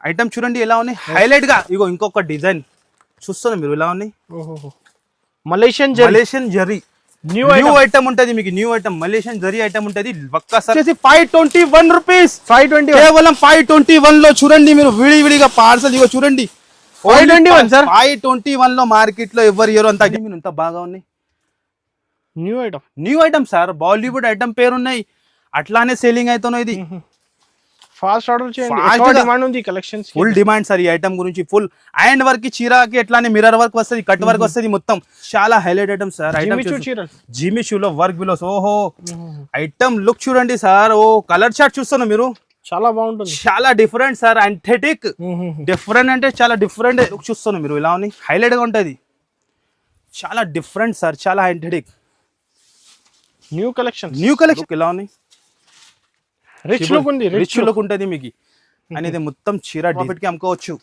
Item చూడండి ఎలా ఉన్నాయి, హైలైట్ గా. ఇగో ఇంకొక డిజైన్ చూస్తున్నా మీరు ఎలా ఉన్నాయి. మలేషియన్ జరీ న్యూ ఐటమ్ ఉంటది మీకు. New item Malaysian zari item ఉంటది. ఒక్కసారి 521 రూపీస్. 520 కేవలం 521 లో చూడండి మీరు. విడివిడిగా పార్సల్ ఇగో చూడండి. 521 సార్. 521 లో మార్కెట్ లో ఎవరు ఇయర్ అంత ఇంత బాగా ఉన్నాయి. New item sir. Bollywood item పేరు ఉన్నాయి, అట్లానే సేలింగ్ అవుతున్నాయి. ఇది ఫాస్ట్ ఆర్డర్ చేయండి. ఎక్కువ డిమాండ్ ఉంది కలెక్షన్స్. ఫుల్ డిమాండ్ సార్ ఈ ఐటమ్ గురించి. ఫుల్ హ్యాండ్ వర్క్ చీరకి ఎట్లానే మిర్రర్ వర్క్ వస్తుంది, కట్ వర్క్ వస్తుంది, మొత్తం చాలా హైలైట్ ఐటమ్ సార్. జిమిచూ లో వర్క్ బిలోస్. ఓహో ఐటమ్ లుక్ చూడండి సార్. ఓ కలర్ చార్ట్ చూస్తున్నా మీరు. చాలా బాగుంటుంది, చాలా డిఫరెంట్ సార్. అంథెటిక్ డిఫరెంట్ అంటే చాలా డిఫరెంట్ లుక్ చూస్తున్నా మీరు. ఇలా ఉంది, హైలైట్ గా ఉంటది. చాలా డిఫరెంట్ సార్, చాలా అంథెటిక్. న్యూ కలెక్షన్ ఇలా ఉంది. రిచ్ లుక్ ఉంటుంది మీకు. అనేది మొత్తం చీర కి అమ్ముకోవచ్చు.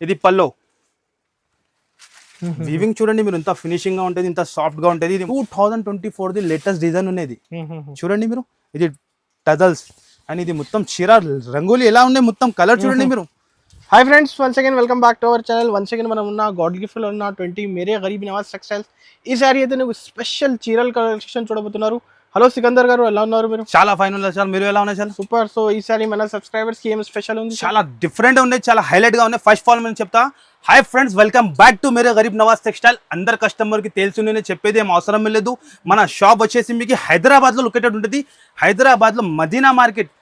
ఇది పల్లో వీవింగ్ చూడండి మీరు. ఇంత ఫినిషింగ్ గా ఉంటుంది, ఇంత సాఫ్ట్ గా ఉంటుంది. ఇది 2024 ది లేటెస్ట్ డిజైన్ ఉన్నది చూడండి మీరు. ఇది టజల్స్ అండ్ ఇది మొత్తం చీర రంగోలి ఎలా ఉన్నాయి, మొత్తం కలర్ చూడండి మీరు. Hi friends, once again welcome back to our channel. Once again మనం ఉన్న గాడ్ గిఫ్ట్ లో ఉన్న 20 మేరే గరీబ్ నవాజ్ టెక్స్టైల్స్. ఈసారి అయితే నువ్వు స్పెషల్ చీరల కలెక్షన్ చూడబోతున్నారు. హలో సికందర్ గారు, ఎలా ఉన్నారు మీరు? చాలా ఫైన్ ఉన్నారు సార్. మీరు ఎలా ఉన్నారు సార్? సూపర్. సో ఈసారి మన సబ్స్క్రైబర్స్ కి ఏం స్పెషల్ ఉంది? చాలా డిఫరెంట్ ఉన్నాయి, చాలా హైలైట్ గా ఉన్నాయి. ఫస్ట్ ఆఫ్ ఆల్ నేను చెప్తా, hi friends, welcome back to Mere Garib Nawaz textile. అందరు కస్టమర్ కి తెలుసు, నేను చెప్పేది ఏం అవసరం లేదు. మన షాప్ వచ్చేసి మీకు హైదరాబాద్ లో లొకేటెడ్ ఉంటుంది. హైదరాబాద్ లో మదీనా మార్కెట్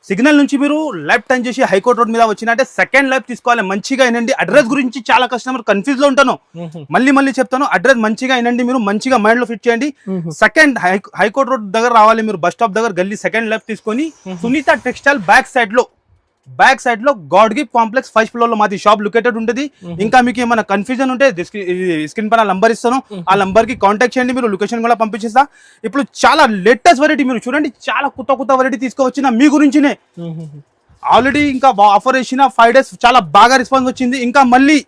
సిగ్నల్ నుంచి మీరు లెఫ్ట్ టర్న్ చేసి హైకోర్ట్ రోడ్ మీద వచ్చినట్టే సెకండ్ లెఫ్ట్ తీసుకోవాలి. మంచిగా వినండి. అడ్రస్ గురించి చాలా కస్టమర్ కన్ఫ్యూజ్ లో ఉంటాను, మళ్ళీ చెప్తాను. అడ్రస్ మంచిగా వినండి మీరు, మంచిగా మైండ్ లో ఫిట్ చేయండి. సెకండ్ హైకోర్ట్ రోడ్ దగ్గర రావాలి మీరు. బస్ స్టాప్ దగ్గర గల్లీ సెకండ్ లెఫ్ట్ తీసుకొని సునీత టెక్స్టైల్ బ్యాక్ సైడ్ లో God gift complex first floor లో మాది షాప్ లొకేటెడ్ ఉంటుంది. ఇంకా మీకు ఏమైనా కన్ఫ్యూజన్ ఉంటే స్క్రీన్ పైన నంబర్ ఇస్తాను, ఆ నంబర్ కి కాంటాక్ట్ చేయండి. మీరు లొకేషన్ కూడా పంపించేస్తా. ఇప్పుడు చాలా లేటెస్ట్ వెరైటీ మీరు చూడండి. చాలా కొత్త వెరైటీ తీసుకువచ్చిన మీ గురించినే. ఆల్రెడీ ఇంకా ఆఫర్ వేసిన 5 days చాలా బాగా రెస్పాన్స్ వచ్చింది. ఇంకా మళ్ళీ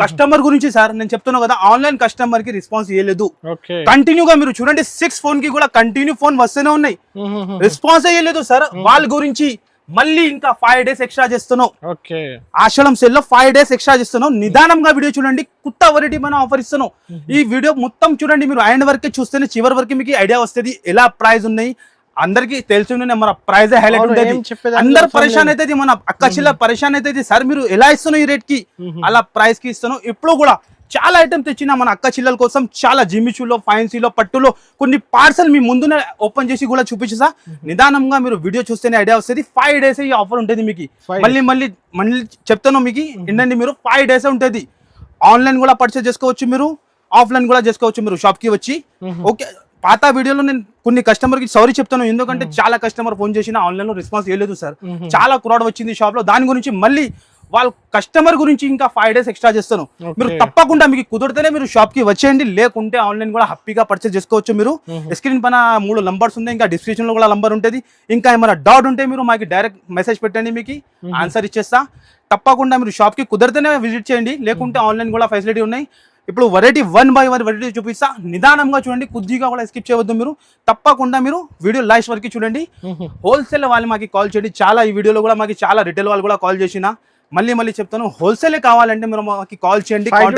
కస్టమర్ గురించి సార్ నేను చెప్తున్నా కదా, ఆన్లైన్ కస్టమర్ కి రెస్పాన్స్ ఇవ్వలేదు. కంటిన్యూగా మీరు చూడండి 6 ఫోన్ కి కూడా కంటిన్యూ ఫోన్ వస్తూనే ఉన్నాయి, రెస్పాన్స్ ఇవ్వలేదు సార్. వాళ్ళ గురించి మళ్ళీ ఇంకా 5 days ఎక్స్ట్రా చేస్తున్నావు. ఆషాఢం సేల్ లో 5 days ఎక్స్ట్రా చేస్తున్నావు. నిదానంగా వీడియో చూడండి, కొత్త వెరైటీ మనం ఆఫర్ ఇస్తున్నావు. ఈ వీడియో మొత్తం చూడండి మీరు. హ్యాండ్ వర్క్ చూస్తేనే చివరి వరకు మీకు ఐడియా వస్తుంది ఎలా ప్రైస్ ఉన్నాయి. అందరికి తెలిసి మన ప్రైస్ హైలైట్ ఉంటుంది. అందరు పరేషాన్ అయితే మన అక్క చిల్ల పరేషాన్ అయితే సార్ మీరు ఎలా ఇస్తున్నావు ఈ రేట్ కి, అలా ప్రైస్ కి ఇస్తున్నావు. ఇప్పుడు కూడా చాలా ఐటమ్ తెచ్చిన మన అక్క చిల్లల కోసం. చాలా జిమిచూలో, ఫైన్సీలో, పట్టులో కొన్ని పార్సల్ మీ ముందునే ఓపెన్ చేసి కూడా చూపించా. నిదానంగా మీరు వీడియో చూస్తేనే ఐడియా వస్తుంది. 5 days ఈ ఆఫర్ ఉంటుంది మీకు. మళ్ళీ చెప్తాను మీకు ఏంటంటే మీరు 5 days ఉంటుంది. ఆన్లైన్ కూడా పర్చేస్ చేసుకోవచ్చు మీరు, ఆఫ్లైన్ కూడా చేసుకోవచ్చు మీరు షాప్ కి వచ్చి. ఓకే, పాత వీడియోలో నేను కొన్ని కస్టమర్ కి సారీ చెప్తాను, ఎందుకంటే చాలా కస్టమర్ ఫోన్ చేసిన ఆన్లైన్ లో రెస్పాన్స్ ఇవ్వలేదు సార్. చాలా క్రౌడ్ వచ్చింది షాప్ లో. దాని గురించి మళ్ళీ వాళ్ళ కస్టమర్ గురించి ఇంకా 5 days ఎక్స్ట్రా చేస్తాను. మీరు తప్పకుండా మీకు కుదిరితేనే మీరు షాప్ కి వచ్చేయండి, లేకుంటే ఆన్లైన్ కూడా హ్యాపీగా పర్చేస్ చేసుకోవచ్చు మీరు. స్క్రీన్ పైన 3 నంబర్స్ ఉన్నాయి, ఇంకా డిస్క్రిప్షన్ లో కూడా నంబర్ ఉంటుంది. ఇంకా ఏమైనా డౌట్ ఉంటే మీరు మాకు డైరెక్ట్ మెసేజ్ పెట్టండి, మీకు ఆన్సర్ ఇచ్చేస్తా. తప్పకుండా మీరు షాప్ కి కుదిరితేనే విజిట్ చేయండి, లేకుంటే ఆన్లైన్ కూడా ఫెసిలిటీ ఉన్నాయి. ఇప్పుడు వెరైటీ 1 by 1 వెరైటీ చూపిస్తా. నిదానంగా చూడండి, కొద్దిగా కూడా స్కిప్ చేయవద్దు మీరు. తప్పకుండా మీరు వీడియో లాస్ట్ వరకు చూడండి. హోల్సేల్ వాళ్ళు మాకు కాల్ చేయండి. చాలా ఈ వీడియోలో కూడా మాకు చాలా రిటైల్ వాళ్ళు కూడా కాల్ చేసిన. మళ్ళీ చెప్తాను, హోల్సేల్ కావాలంటే మీరు మాకు కాల్ చేయండి. 5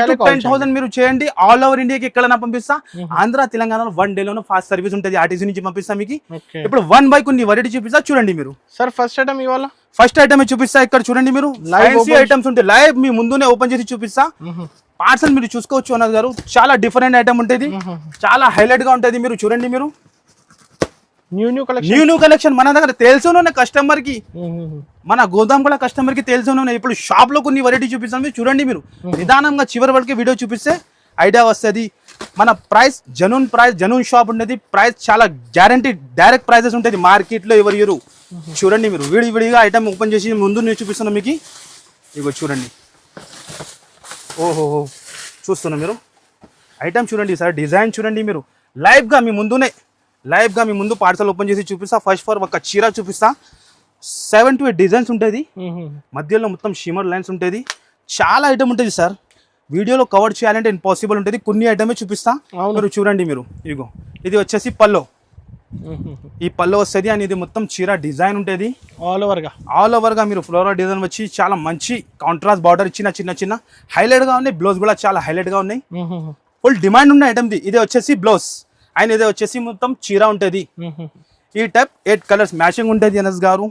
to 10,000 మీరు చేయండి. ఆల్ ఓవర్ ఇండియాకి ఎక్కడైనా పంపిస్తా. ఆంధ్ర, తెలంగాణలో 1 day లోనూ ఫాస్ట్ సర్వీస్ ఉంటుంది. ఆర్టీసీ నుంచి పంపిస్తా మీకు. ఇప్పుడు 1 by కొన్ని వెరైటీ చూపిస్తా, చూడండి మీరు. సార్ ఫస్ట్ ఐటమ్ ఇవాళ ఫస్ట్ ఐటమ్ చూపిస్తా. ఇక్కడ చూడండి మీరు, లైవ్ ఐటమ్స్ ఉంటాయి. లైవ్ మీ ముందునే ఓపెన్ చేసి చూపిస్తా. పార్సల్ మీరు చూసుకోవచ్చు అన్నది గారు. చాలా డిఫరెంట్ ఐటమ్ ఉంటుంది, చాలా హైలైట్ గా ఉంటుంది. మీరు చూడండి మీరు. న్యూ కలెక్షన్ మన దగ్గర తెలుసునే కస్టమర్ కి, మన గోదాం కూడా కస్టమర్ కి తెలుసునే. ఇప్పుడు షాప్ లో కొన్ని వెరైటీ చూపిస్తాను, మీరు చూడండి. మీరు నిదానంగా చివరి వరకు వీడియో చూపిస్తే ఐడియా వస్తుంది. మన ప్రైస్ జెన్యూన్ షాప్ ఉండేది. ప్రైస్ చాలా గ్యారంటీ, డైరెక్ట్ ప్రైజెస్ ఉంటుంది మార్కెట్ లో ఎవరు. చూడండి మీరు, విడిగా ఐటమ్ ఓపెన్ చేసి ముందు నేను చూపిస్తున్నాను మీకు. ఇగో చూడండి, ఓహో చూస్తున్నా మీరు. ఐటమ్ చూడండి సార్, డిజైన్ చూడండి మీరు. లైవ్ గా మీ ముందు పార్సల్ ఓపెన్ చేసి చూపిస్తా. ఫస్ట్ ఫర్ ఒక చీర చూపిస్తా. 7 to 8 డిజైన్స్ ఉంటుంది. మధ్యలో మొత్తం షిమర్ లైన్స్ ఉంటుంది. చాలా ఐటమ్ ఉంటుంది సార్. వీడియోలో కవర్ చేయాలంటే ఇంపాసిబుల్ ఉంటుంది. కొన్ని ఐటమే చూపిస్తా. మీరు చూడండి మీరు. ఇగో ఇది వచ్చేసి పల్లో. ఈ పళ్ళు వస్తుంది అండ్ ఇది మొత్తం చీర డిజైన్ ఉంటుంది ఆల్ ఓవర్ గా. ఆల్ ఓవర్ గా మీరు ఫ్లోరల్ డిజైన్ వచ్చి చాలా మంచి కాంట్రాస్ట్ బార్డర్ ఇచ్చిన చిన్న చిన్న హైలైట్ గా ఉన్నాయి. బ్లౌజ్ కూడా చాలా హైలైట్ గా ఉన్నాయి. ఫుల్ డిమాండ్ ఉన్న ఐటమ్ ఇదే వచ్చేసి బ్లౌజ్ అండ్ ఇదే వచ్చేసి మొత్తం చీర ఉంటుంది. ఈ టైప్ 8 కలర్స్ మ్యాచింగ్ ఉంటుంది అనస్ గారు.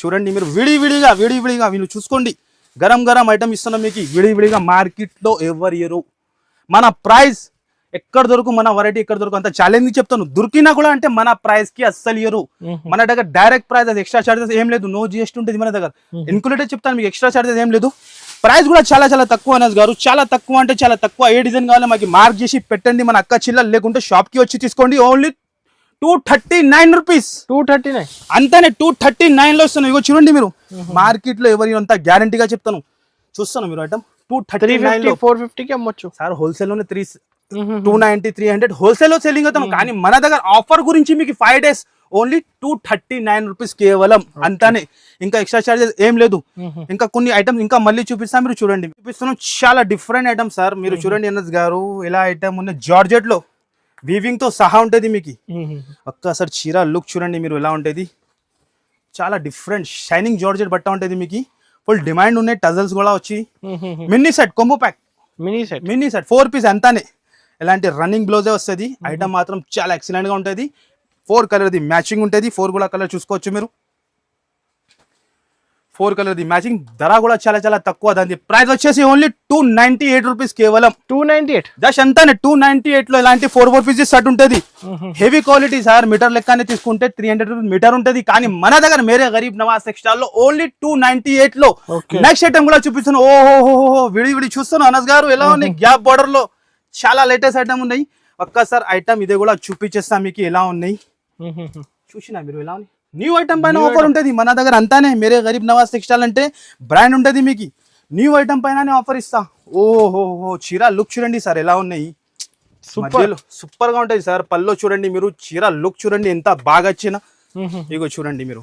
చూడండి మీరు విడివిడిగా మీరు చూసుకోండి. గరం గరం ఐటమ్ ఇస్తున్నాం మీకు విడివిడిగా. మార్కెట్ లో ఎవరు ఇయరు మన ప్రైస్ ఎక్కడ దొరుకు మన వెరైటీ ఎక్కడ దొరుకు అంత ఛాలెంజ్ చెప్తాను. దొరికినా కూడా అంటే మన ప్రైస్ కి అస్సలు ఇయరు. మన దగ్గర డైరెక్ట్ ప్రైస్ అది ఎక్స్ట్రా చార్జెస్ ఏం లేదు. నో జిఎస్టీ ఉంటుంది మన దగ్గర. ఇన్క్లూడెడ్ చెప్తాను మీకు ఎక్స్ట్రా చార్జెస్ ఏం లేదు. ప్రైస్ కూడా చాలా చాలా తక్కువ అనస్ గారు. చాలా తక్కువ అంటే చాలా తక్కువ. ఏ డిజైన్ కావాలో మాకు మార్క్ చేసి పెట్టండి మన అక్క చిల్లలు, లేకుంటే షాప్ కి వచ్చి తీసుకోండి. Only 239 rupees. 239 అంతానే 239 లో ఇస్తున్నాను. ఇగో చూడండి మీరు మార్కెట్ లో ఎవరి అంత గ్యారంటీగా చెప్తాను. చూస్తాను మీరు ఐటమ్ 239 లో 450 కి అమ్మొచ్చు సార్. హోల్సేల్ లోనే 290 300 హోల్సేల్ లో సెల్లింగ్ అవుతాను. కానీ మన దగ్గర ఆఫర్ గురించి మీకు 5 days ఓన్లీ 239 రూపీస్ కేవలం. అంతానే, ఇంకా ఎక్స్ట్రా చార్జెస్ ఏం లేదు. ఇంకా కొన్ని ఐటమ్స్ ఇంకా మళ్ళీ చూపిస్తాను. మీరు చూడండి చూపిస్తున్నాం చాలా డిఫరెంట్ ఐటమ్ సార్. మీరు చూడండి ఎన్ఎస్ గారు ఎలా ఐటమ్ ఉంది. జార్జెట్ లో వీవింగ్ తో సహా ఉంటుంది మీకు. ఒక్కసారి చీర లుక్ చూడండి మీరు ఎలా ఉంటుంది. చాలా డిఫరెంట్ షైనింగ్ జార్జెట్ బట్ట ఉంటుంది మీకు. ఫుల్ డిమాండ్ ఉన్నాయి. టజల్స్ కూడా వచ్చి mini set combo pack mini set 4 piece అంతానే. ఇలాంటి రన్నింగ్ బ్లౌజే వస్తుంది. ఐటమ్ మాత్రం చాలా ఎక్సలెంట్ గా ఉంటుంది. 4 కలర్ది మ్యాచింగ్ ఉంటుంది. 4 కూడా కలర్ చూసుకోవచ్చు మీరు. 4 కలర్ది మ్యాచింగ్. ధర కూడా చాలా చాలా తక్కువ. దాని ప్రైస్ వచ్చేసి ఓన్లీ 298 రూపీస్ కేవలం. 298 జస్ట్ అంతానే 298 లో ఇలాంటి 4 పీసెస్ సెట్ ఉంటుంది. Heavy quality sir. మీటర్ లెక్కనే తీసుకుంటే 300 రూపీస్ మీటర్ ఉంటుంది. కానీ మన దగ్గర మేరే గరీబ్ నవాజ్ టెక్స్టైల్ లో ఓన్లీ 298 లో. నెక్స్ట్ ఐటమ్ కూడా చూపిస్తాను. ఓహో విడి చూస్తాను అనస్ గారు ఎలా ఉంది. గ్యాప్ బార్డర్ లో చాలా లేటెస్ట్ ఐటమ్ ఉన్నాయి. ఒక్కసారి ఐటమ్ ఇదే కూడా చూపించేస్తా మీకు ఎలా ఉన్నాయి. చూసినా మీరు ఎలా ఉంది. న్యూ ఐటమ్ పైన ఆఫర్ ఉంటుంది మన దగ్గర. అంతానే మేరే గరీబ్ నవాజ్ టెక్స్టైల్ అంటే బ్రాండ్ ఉంటుంది మీకు. న్యూ ఐటమ్ పైన ఆఫర్ ఇస్తా. ఓహో చీర లుక్ చూడండి సార్ ఎలా ఉన్నాయి. సూపర్ గా ఉంటుంది సార్. పల్లో చూడండి మీరు. చీర లుక్ చూడండి ఎంత బాగా వచ్చిన. ఇగో చూడండి మీరు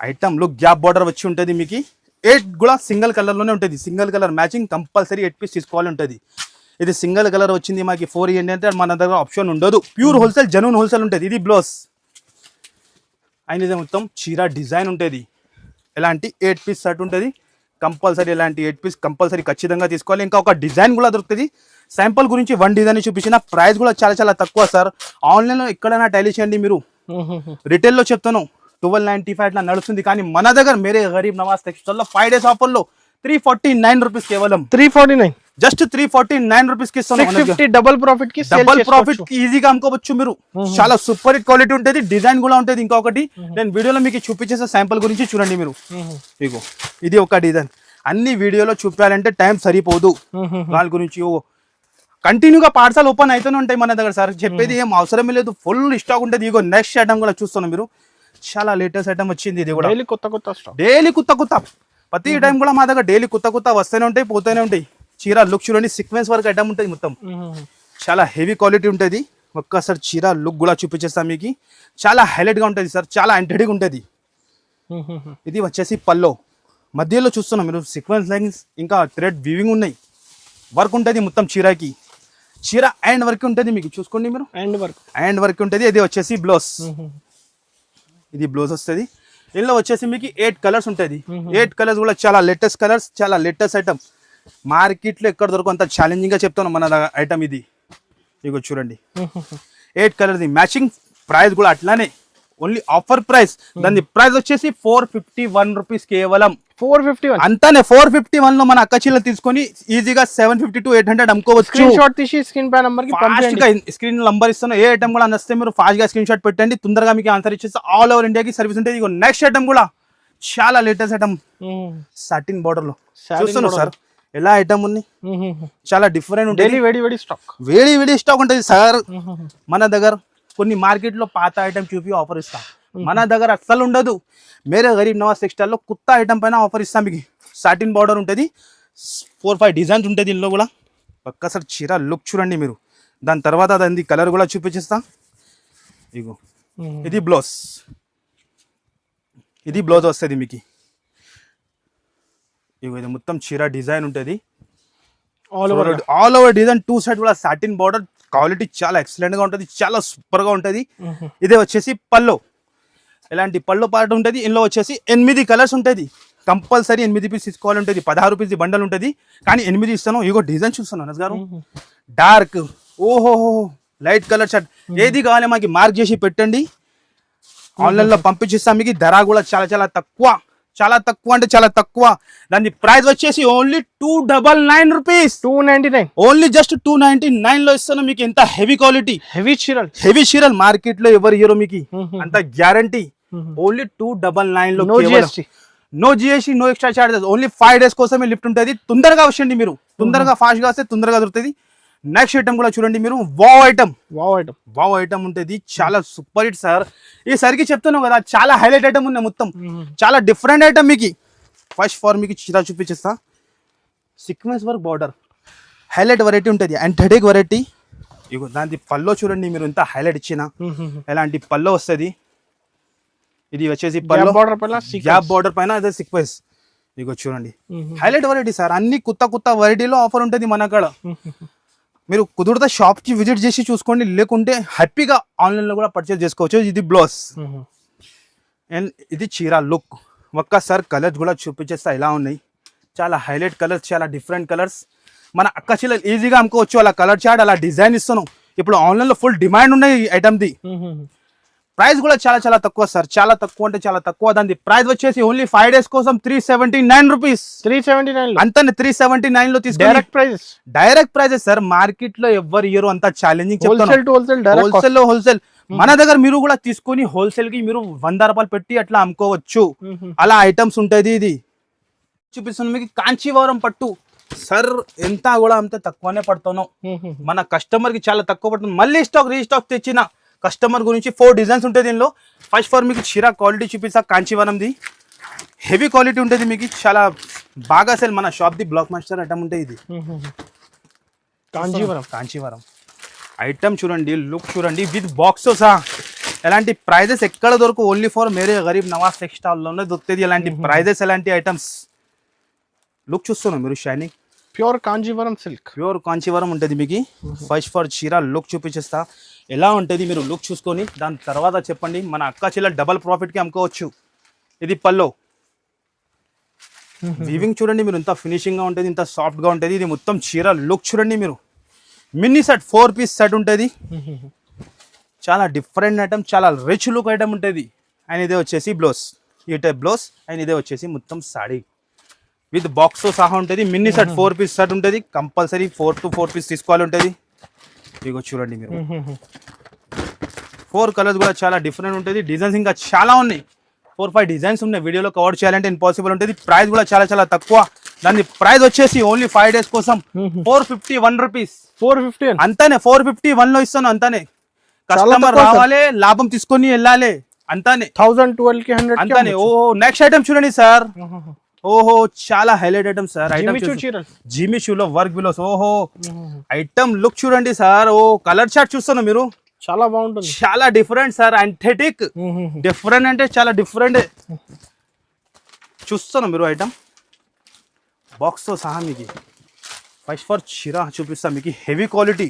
ఐటమ్ లుక్. గ్యాప్ బార్డర్ వచ్చి ఉంటుంది మీకు. 8 కూడా సింగిల్ కలర్ లోనే ఉంటుంది. Single colour matching compulsory 8 piece తీసుకోవాలి ఉంటుంది. ఇది సింగిల్ కలర్ వచ్చింది మాకు 4 ఇవ్వండి అంటే మన దగ్గర ఆప్షన్ ఉండదు. ప్యూర్ హోల్సేల్ జెన్యూన్ హోల్సేల్ ఉంటుంది. ఇది బ్లౌజ్ అండ్ ఇది మొత్తం చీర డిజైన్ ఉంటుంది. ఇలాంటి 8 పీస్ సెట్ ఉంటుంది కంపల్సరీ. ఇలాంటి 8 పీస్ కంపల్సరీ ఖచ్చితంగా తీసుకోవాలి. ఇంకా ఒక డిజైన్ కూడా దొరుకుతుంది. శాంపుల్ గురించి 1 డిజైన్ చూపించిన. ప్రైస్ కూడా చాలా చాలా తక్కువ సార్. ఆన్లైన్ లో ఎక్కడైనా టైలీ చేయండి మీరు. రిటైల్ లో చెప్తాను 1295 లా నడుస్తుంది. కానీ మన దగ్గర మేరే గరీబ్ నవాజ్ టెక్స్టైల్ లో 5 days ఆఫర్ లో 349 రూపీస్ కేవలం. 349 జస్ట్ 349 రూపీస్ కి ఇస్తాను. 650 డబుల్ ప్రాఫిట్ కి ఈజీగా అమ్ముకోవచ్చు మీరు. చాలా సూపర్ హిట్ క్వాలిటీ ఉంటుంది. డిజైన్ కూడా ఉంటుంది. ఇంకొకటి నేను వీడియోలో మీకు చూపించేసే శాంపుల్ గురించి చూడండి మీరు. ఇగో ఇది ఒక డిజైన్. అన్ని వీడియోలో చూపించాలంటే టైం సరిపోదు. వాళ్ళ గురించి కంటిన్యూగా పార్సల్ ఓపెన్ అవుతూనే ఉంటాయి మన దగ్గర సార్. చెప్పేది ఏం అవసరమే లేదు. ఫుల్ స్టాక్ ఉంటుంది. ఇగో నెక్స్ట్ ఐటమ్ కూడా చూస్తున్నాం మీరు. చాలా లేటెస్ట్ ఐటమ్ వచ్చింది. ఇది కూడా డైలీ కొత్త ప్రతి టైం కూడా మా దగ్గర డైలీ కొత్త వస్తూనే ఉంటాయి పోతూనే ఉంటాయి. చీర లుక్ చూడండి. సీక్వెన్స్ వర్క్ ఐటమ్ ఉంటుంది మొత్తం. చాలా హెవీ క్వాలిటీ ఉంటుంది. ఒక్కసారి చీర లుక్ కూడా చూపించేస్తాం మీకు. చాలా హైలైట్ గా ఉంటుంది సార్. చాలా ఎంటెడ్గా ఉంటుంది. ఇది వచ్చేసి పల్లో మధ్యలో చూస్తున్నాం మీరు. సీక్వెన్స్ లైన్స్ ఇంకా థ్రెడ్ వీవింగ్ ఉన్నాయి. వర్క్ ఉంటుంది మొత్తం చీరకి. చీర అండ్ వర్క్ ఉంటుంది మీకు. చూసుకోండి మీరు. అండ్ వర్క్ ఉంటుంది. ఇది వచ్చేసి బ్లౌజ్. ఇది బ్లౌజ్ వస్తుంది. ఇందులో వచ్చేసి మీకు 8 కలర్స్ ఉంటుంది. 8 కలర్స్ కూడా చాలా లేటెస్ట్ కలర్స్. చాలా లేటెస్ట్ ఐటమ్. మార్కెట్ లో ఎక్కడ దొరకదు అంత ఛాలెంజింగ్ గా చెప్తాను మన ఐటమ్ ఇది. ఇగో చూడండి 8 కలర్ది మ్యాచింగ్. ప్రైస్ కూడా అట్లానే ఓన్లీ ఆఫర్ ప్రైస్. దాని ప్రైస్ వచ్చేసి 451 రూపీస్ కేవలం. 451 అంతానే. 451 లో మన అక్క చీరలు తీసుకొని ఈజీగా 750 to 800 అమ్ముకోవచ్చు. స్క్రీన్ షాట్ తీసి స్క్రీన్ పై నంబర్ కి పంపించండి. స్క్రీన్ నంబర్ ఇస్తాను. ఏ ఐటమ్ కూడా నచ్చితే మీరు ఫాస్ట్ గా స్క్రీన్ షాట్ పెట్టండి. తొందరగా మీకు ఆన్సర్ ఇచ్చేస్తే ఆల్ ఓవర్ ఇండియాకి సర్వీస్ ఉంటుంది. ఇగో నెక్స్ట్ ఐటమ్ కూడా చాలా లేటెస్ట్ ఐటమ్. సాటిన్ బార్డర్ లో చూస్తున్నాను సార్ ఎలా ఐటమ్ ఉంది. చాలా డిఫరెంట్ ఉంటుంది. వేడి స్టాక్ ఉంటుంది సార్ మన దగ్గర. కొన్ని మార్కెట్ లో పాత ఐటమ్ చూపి ఆఫర్ ఇస్తాం. మన దగ్గర అస్సలు ఉండదు. మేరే గరీబ్ నవాజ్ టెక్స్టైల్ లో కొత్త ఐటమ్ పైన ఆఫర్ ఇస్తాం మీకు. సాటిన్ బార్డర్ ఉంటుంది. 4-5 డిజైన్స్ ఉంటుంది ఇందులో కూడా. ఒక్కసారి చీర లుక్ చూడండి మీరు. దాని తర్వాత దాని కలర్ కూడా చూపించేస్తా. ఇగో ఇది బ్లౌజ్. ఇది బ్లౌజ్ వస్తుంది మీకు. ఇగో ఇది మొత్తం చీర డిజైన్ ఉంటుంది. All over design. 2 సైడ్ కూడా సాటిన్ బార్డర్. క్వాలిటీ చాలా ఎక్సలెంట్ గా ఉంటుంది, చాలా సూపర్ గా ఉంటుంది. ఇదే వచ్చేసి పల్లో, ఇలాంటి పల్లో పార్ట్ ఉంటుంది. ఇందులో వచ్చేసి 8 కలర్స్ ఉంటుంది. కంపల్సరీ 8 పీస్ తీసుకోవాలి ఉంటుంది. 16 పీస్ బండల్ ఉంటుంది, కానీ 8 ఇస్తాను. ఇగో డిజైన్ చూస్తాను అనస్ గారు, డార్క్, ఓహో లైట్ కలర్ షర్ట్, ఏది కావాలి మాకు మార్క్ చేసి పెట్టండి, ఆన్లైన్ లో పంపించేస్తాం. మీకు ధర కూడా చాలా చాలా తక్కువ, చాలా తక్కువ అంటే చాలా తక్కువ. దాని ప్రైస్ వచ్చేసి ఓన్లీ 299 రూపీస్, 299, ఓన్లీ జస్ట్ 299 లో ఇస్తాను మీకు. ఎంత హెవీ క్వాలిటీ, హెవీ చీరల్ మార్కెట్ లో ఎవరు ఇయ్యరు మీకు అంత గ్యారంటీ. ఓన్లీ 299 లో, no GST, no extra charges. Only 5 days కోసమే లిఫ్ట్ ఉంటుంది. తొందరగా వచ్చండి మీరు, తొందరగా ఫాస్ట్ గా వస్తే తొందరగా దొరుకుతుంది. నెక్స్ట్ ఐటమ్ కూడా చూడండి మీరు, వావ్ ఐటమ్ ఉంటుంది, చాలా సూపర్ హిట్ సార్. ఈ సరికి చెప్తున్నావు కదా, చాలా హైలైట్ ఐటమ్ ఉన్నాయి, మొత్తం చాలా డిఫరెంట్ ఐటమ్ మీకు. ఫస్ట్ ఫార్ మీకు చీర చూపించేస్తా, sequence work border, highlight variety ఉంటుంది, అంథెటిక్ వెరైటీ. ఇగో దాని పల్లో చూడండి మీరు, ఎంత హైలైట్ ఇచ్చిన ఎలాంటి పల్లో వస్తుంది. ఇది వచ్చేసి పల్లో గ్యాప్ బార్డర్ పైన అదే సీక్వెన్స్. ఇగో చూడండి హైలైట్ వెరైటీ సార్. అన్ని కొత్త వెరైటీలో ఆఫర్ ఉంటుంది మన కాడ. మీరు కుదిరితే షాప్ కి విజిట్ చేసి చూసుకోండి, లేకుంటే హ్యాపీగా ఆన్లైన్ లో కూడా పర్చేస్ చేసుకోవచ్చు. ఇది బ్లౌజ్ అండ్ ఇది చీర లుక్. ఒక్కసారి కలర్స్ కూడా చూపించేస్తా ఎలా ఉన్నాయి. చాలా హైలైట్ కలర్స్, చాలా డిఫరెంట్ కలర్స్. మన అక్క చీరలు ఈజీగా అమ్ముకోవచ్చు. అలా కలర్ చార్ట్, అలా డిజైన్ ఇస్తాను. ఇప్పుడు ఆన్లైన్ లో ఫుల్ డిమాండ్ ఉన్నాయి ఈ ఐటమ్ ది. ప్రైస్ కూడా చాలా చాలా తక్కువ సార్, చాలా తక్కువ అంటే చాలా తక్కువ. దాని ప్రైస్ వచ్చేసి ఓన్లీ 5 days కోసం 379 రూపీస్, 379 అంతే. 379 లో తీసుకో. డైరెక్ట్ ప్రైజెస్ సార్, మార్కెట్ లో ఎవరు ఇయర్ అంత ఛాలెంజింగ్. హోల్సేల్ మన దగ్గర మీరు కూడా తీసుకొని హోల్సేల్ కి మీరు 100 రూపాయలు పెట్టి అట్లా అమ్ముకోవచ్చు. అలా ఐటమ్స్ ఉంటుంది. ఇది చూపిస్తాను మీకు, కాంచీవరం పట్టు సార్. ఎంత కూడా అంత తక్కువనే పడుతున్నాం, మన కస్టమర్ కి చాలా తక్కువ పడుతుంది. మళ్ళీ రీస్టాక్ తెచ్చిన కస్టమర్ గురించి 4 డిజైన్స్ ఉంటాయి దీనిలో. ఫస్ట్ ఫార్ మీకు చీర క్వాలిటీ చూపిస్తా, కాంచీవరంది హెవీ క్వాలిటీ ఉంటుంది మీకు, చాలా బాగా సేల్. మన షాప్ ది బ్లాక్ మాస్టర్ ఐటమ్ ఉంటుంది. ఇది కాంచీవరం ఐటమ్ చూడండి, లుక్ చూడండి, విత్ బాక్స్ సహా. ఎలాంటి ప్రైజెస్ ఎక్కడ దొరకు, only for Mere Garib Nawaz textile లోనే దొరుకుతుంది. ఎలాంటి ప్రైజెస్, ఎలాంటి ఐటమ్స్. లుక్ చూస్తున్నాం మీరు, shining pure Kanjeevaram silk, pure Kanjeevaram ఉంటుంది మీకు. ఫస్ట్ ఫర్ చీర లుక్ చూపించేస్తా ఎలా ఉంటుంది, మీరు లుక్ చూసుకొని దాని తర్వాత చెప్పండి. మన అక్క చీర డబల్ ప్రాఫిట్ కి అమ్ముకోవచ్చు. ఇది పల్లో, వీవింగ్ చూడండి మీరు, ఇంత ఫినిషింగ్ గా ఉంటుంది, ఇంత సాఫ్ట్ గా ఉంటుంది. ఇది మొత్తం చీర లుక్ చూడండి మీరు. మినీ సెట్ 4 పీస్ సెట్ ఉంటుంది. చాలా డిఫరెంట్ ఐటమ్, చాలా రిచ్ లుక్ ఐటమ్ ఉంటుంది. అండ్ ఇదే వచ్చేసి బ్లౌజ్, ఈ టైప్ బ్లౌజ్. అండ్ ఇదే వచ్చేసి మొత్తం సాడీ విత్ బాక్స్ తో సహా ఉంటుంది. మినీ సెట్ 4 పీస్ సెట్ ఉంటుంది. కంపల్సరీ 4 to 4 పీస్ తీసుకోవాలి ఉంటుంది. ఇగో చూడండి మీరు, 4 కలర్స్ కూడా చాలా డిఫరెంట్ ఉంటుంది. డిజైన్స్ ఇంకా చాలా ఉన్నాయి, 4-5 డిజైన్స్ ఉన్నాయి. వీడియోలో కవర్ చేయాలంటే ఇంపాసిబుల్ ఉంటుంది. ప్రైస్ కూడా చాలా చాలా తక్కువ. దాని ప్రైస్ వచ్చేసి ఓన్లీ 5 days కోసం 451 రూపీస్, 450 అంతానే. 451 లో ఇస్తాను, అంతానే. కస్టమర్ రావాలి, లాభం తీసుకొని వెళ్ళాలి, అంతానే. 1000-1200 అంతానే. ఓహో నెక్స్ట్ ఐటమ్ చూడండి సార్. ఓహో చాలా హైలైట్ ఐటమ్ సార్. జిమి షూ లో వర్క్ బిలోస్. ఓహో ఐటమ్ లుక్ చూడండి సార్. ఓ కలర్ చార్ట్ చూస్తాను మీరు, చాలా బాగుంటుంది, చాలా డిఫరెంట్ సార్. అంథెటిక్ డిఫరెంట్ అంటే చాలా డిఫరెంట్ చూస్తాను మీరు. ఐటమ్ బాక్స్ తో సహా మీకు. ఫస్ట్ ఫర్ చీర చూపిస్తా మీకు, హెవీ క్వాలిటీ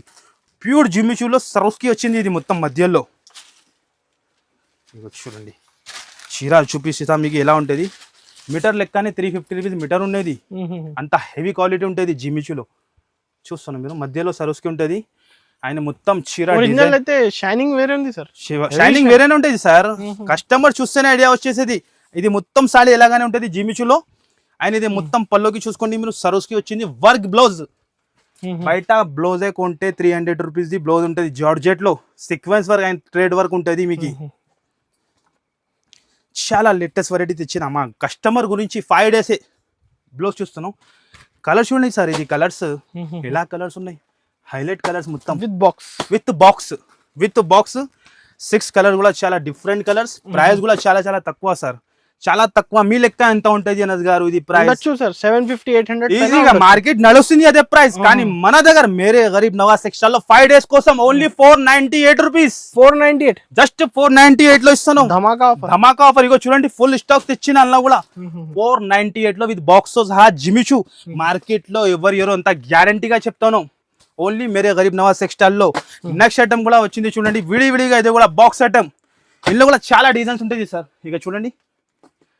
ప్యూర్ జిమి షూ లో సరోస్కి వచ్చింది. ఇది మొత్తం మధ్యలో చూడండి. చీర చూపిస్తా మీకు ఎలా ఉంటుంది. మీటర్ లెక్కనే 350 రూపీస్ మీటర్ ఉండేది. అంత హెవీ క్వాలిటీ ఉంటుంది జిమిచులో. చూస్తున్నాం మీరు, మధ్యలో సరోస్కి ఉంటుంది. ఆయన మొత్తం చీర అయితే షైనింగ్ వేరే ఉంది సార్, షైనింగ్ వేరేనే ఉంటుంది సార్. కస్టమర్ చూస్తేనే ఐడియా వచ్చేసేది. ఇది మొత్తం సాడీ ఎలాగానే ఉంటుంది జిమిచులో. ఆయన ఇది మొత్తం పల్లోకి చూసుకోండి మీరు, సరోస్కి వచ్చింది. వర్క్ బ్లౌజ్, బయట బ్లౌజే కొంటే 300 రూపీస్ ది బ్లౌజ్ ఉంటుంది. జార్జెట్ లో sequence work and thread work ఉంటుంది మీకు. చాలా లేటెస్ట్ వెరైటీ తెచ్చిన మా కస్టమర్ గురించి. 5 days బ్లౌజ్ చూస్తున్నాం. కలర్స్ ఉన్నాయి సార్. ఇది కలర్స్ ఎలా కలర్స్ ఉన్నాయి, హైలైట్ కలర్స్ మొత్తం. విత్ బాక్స్ 6 కలర్ కూడా చాలా డిఫరెంట్ కలర్స్. ప్రైస్ కూడా చాలా చాలా తక్కువ సార్, చాలా తక్కువ. మీ లెక్క ఎంత ఉంటుంది అనస్ గారు? ఇది ప్రైస్ సార్ 750-800 ఈజీగా మార్కెట్ నడుస్తుంది అదే ప్రైస్. కానీ మన దగ్గర మేరే గరీబ్ నవాజ్ టెక్స్టైల్ లో 5 days కోసం ఓన్లీ 498 రూపీస్, 498, జస్ట్ 498 లో ఇస్తాను. ధమాకా ఆఫర్. ఇగో చూడండి, ఫుల్ స్టాక్ తెచ్చిన అలా కూడా 498 లో విత్ బాక్స్ తో సహా జిమిచు. మార్కెట్ లో ఎవరు అంత గ్యారంటీగా చెప్తాను. ఓన్లీ మేరే గరీబ్ నవాజ్ టెక్స్టైల్లో. నెక్స్ట్ ఐటమ్ కూడా వచ్చింది చూడండి, విడివిడిగా ఇది కూడా బాక్స్ ఐటమ్. ఇందులో కూడా చాలా డిజైన్స్ ఉంటుంది సార్. ఇక చూడండి,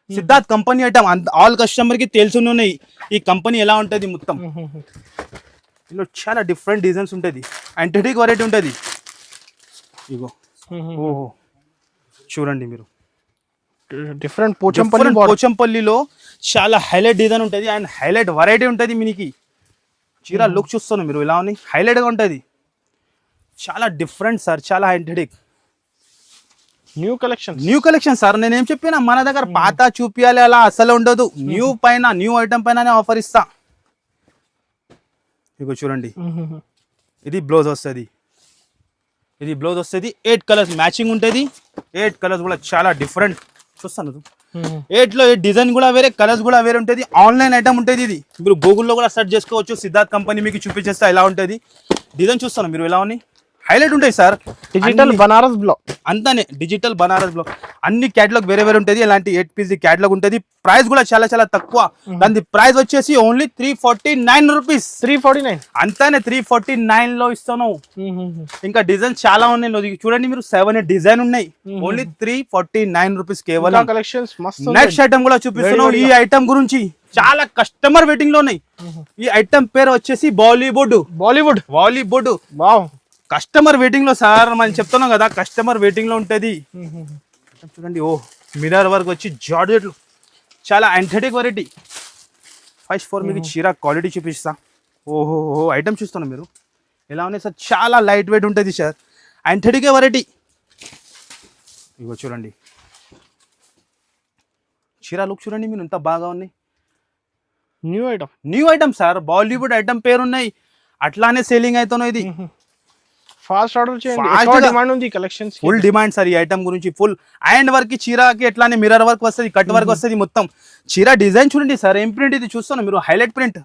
Siddharth company item, all customer కి తెలుసునే ఉన్నాయి ఈ కంపెనీ ఎలా ఉంటుంది మొత్తం. ఇందులో చాలా డిఫరెంట్ డిజైన్స్ ఉంటుంది, యాంటిక్ వెరైటీ ఉంటుంది. ఇగో ఓహో చూడండి మీరు, డిఫరెంట్ పోచంపల్లిలో చాలా హైలైట్ డిజైన్ ఉంటుంది అండ్ హైలైట్ వెరైటీ ఉంటుంది. మీకు చీర లుక్ చూస్తాను మీరు ఇలా ఉంది, హైలైట్గా ఉంటుంది, చాలా డిఫరెంట్ సార్, చాలా యాంటిక్ న్యూ కలెక్షన్ సార్. నేను ఏం చెప్పినా మన దగ్గర పాత చూపియాలి అలా అసలు ఉండదు. న్యూ ఐటమ్ పైన ఆఫర్ ఇస్తా. ఇగో చూడండి, ఇది బ్లౌజ్ వస్తుంది, 8 కలర్స్ మ్యాచింగ్ ఉంటుంది. 8 కలర్స్ కూడా చాలా డిఫరెంట్ చూస్తాను. 8లో 8 డిజైన్ కూడా వేరే, కలర్స్ కూడా వేరే ఉంటుంది. ఆన్లైన్ ఐటమ్ ఉంటుంది ఇది, మీరు గూగుల్లో కూడా సెర్చ్ చేసుకోవచ్చు. సిద్ధార్థ్ కంపెనీ మీకు చూపించేస్తా ఎలా ఉంటుంది. డిజైన్ చూస్తాను మీరు ఎలా ఉన్నాయి, హైలైట్ ఉంటాయి సార్. డిజిటల్ బనారస్ బ్లాక్ అంతానే, డిజిటల్ బనారస్ బ్లాక్. అన్ని క్యాటలాగ్ వేరే వేరే ఉంటుంది. ఇలాంటి 8 పీస్ క్యాటలాగ్ ఉంటుంది. ప్రైస్ కూడా చాలా చాలా తక్కువ. దాని ప్రైస్ వచ్చేసి ఓన్లీ 349 రూపీస్. 349 అంతానే 349 లో ఇస్తాను. ఇంకా డిజైన్ చాలా ఉన్నాయి చూడండి మీరు, 7 డిజైన్ ఉన్నాయి. ఓన్లీ 349 రూపీస్ కేవలం. కలెక్షన్స్ మస్తు. నెక్స్ట్ ఐటమ్ కూడా చూపిస్తున్నాం. ఈ ఐటమ్ గురించి చాలా కస్టమర్ వెయిటింగ్ లో ఉన్నాయి. ఈ ఐటమ్ పేరు వచ్చేసి బాలీవుడ్. వావ్, కస్టమర్ వెయిటింగ్ లో సార్, మనం చెప్తున్నాం కదా కస్టమర్ వెయిటింగ్ లో ఉంటది. చూడండి, ఓ మిర్రర్ వర్క్ వచ్చి జార్జెట్, చాలా యాంటిక్ వెరైటీ. ఫస్ట్ ఫోర్ మీకు చీర క్వాలిటీ చూపిస్తా. ఓహో ఐటమ్ చూస్తున్నాం మీరు ఎలా ఉన్నాయి సార్, చాలా లైట్ వెయిట్ ఉంటుంది సార్, యాంటిక్ వెరైటీ. ఇగో చూడండి, చీర లుక్ చూడండి మీరు ఎంత బాగా ఉన్నాయి. New item sir, Bollywood item పేరు ఉన్నాయి, అట్లానే సేలింగ్ అవుతున్నాయి. ఇది ఫాస్ట్ ఆర్డర్ చేయండి, డిమాండ్ ఉంది కలెక్షన్స్, ఫుల్ డిమాండ్ సార్ ఈ ఐటమ్ గురించి. ఫుల్ హ్యాండ్ వర్క్ చీరకి ఎట్లానే మిర్రర్ వర్క్ వస్తుంది, కట్ వర్క్ వస్తుంది. మొత్తం చీర డిజైన్ చూడండి సార్, ఏం ప్రింట్ ఇది చూస్తాను మీరు, హైలైట్ ప్రింట్.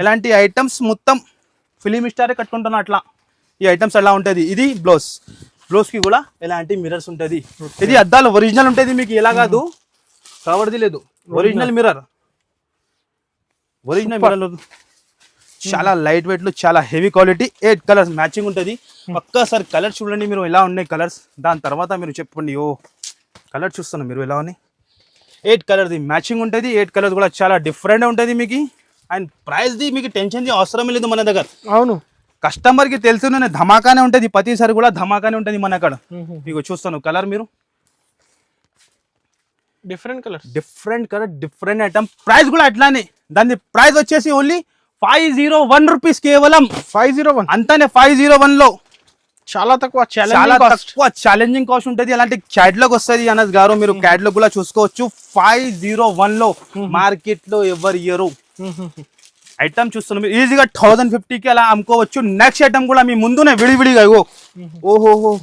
ఇలాంటి ఐటమ్స్ మొత్తం ఫిలిం స్టారే కట్టుకుంటున్నా అట్లా. ఈ ఐటమ్స్ అలా ఉంటుంది. ఇది బ్లౌజ్ కి కూడా ఇలాంటి మిర్రర్స్ ఉంటుంది. ఇది అద్దాలు ఒరిజినల్ ఉంటుంది మీకు, ఎలా కాదు కవర్ది లేదు, ఒరిజినల్ మిర్రర్. చాలా లైట్ వెయిట్ లో, చాలా హెవీ క్వాలిటీ. 8 కలర్స్ మ్యాచింగ్ ఉంటుంది. ఒక్కసారి కలర్ చూడండి మీరు ఎలా ఉన్నాయి కలర్స్, దాని తర్వాత మీరు చెప్పండి. ఓ కలర్ చూస్తున్నా మీరు ఎలా ఉన్నాయి. 8 కలర్ ది మ్యాచింగ్ ఉంటుంది. 8 కలర్స్ కూడా చాలా డిఫరెంట్ ఉంటుంది మీకు. అండ్ ప్రైస్ ది మీకు టెన్షన్ అవసరం లేదు మన దగ్గర. అవును, కస్టమర్ కి తెలుసు ధమాకానే ఉంటుంది, ప్రతిసారి కూడా ధమాకానే ఉంటుంది మన అక్కడ. మీకు చూస్తాను కలర్ మీరు, different colour different item. Price కూడా అట్లానే, దాని ప్రైస్ వచ్చేసి ఓన్లీ 501 రూపీస్ కేవలం. 501 అంతానే 501 లో. చాలా తక్కువ ఛాలెంజింగ్ కాస్ట్ ఉంటుంది. అలాంటి క్యాటలాగ్ వస్తుంది అనస్ గారు, మీరు క్యాటలాగ్ కూడా చూసుకోవచ్చు. 501 లో మార్కెట్ లో ఎవరు ఇయ్యరు. ఐటమ్ చూస్తున్నాం మీరు, ఈజీగా 1050కి అలా అమ్ముకోవచ్చు. నెక్స్ట్ ఐటమ్ కూడా మీ ముందునే విడివిడిగా. ఓహో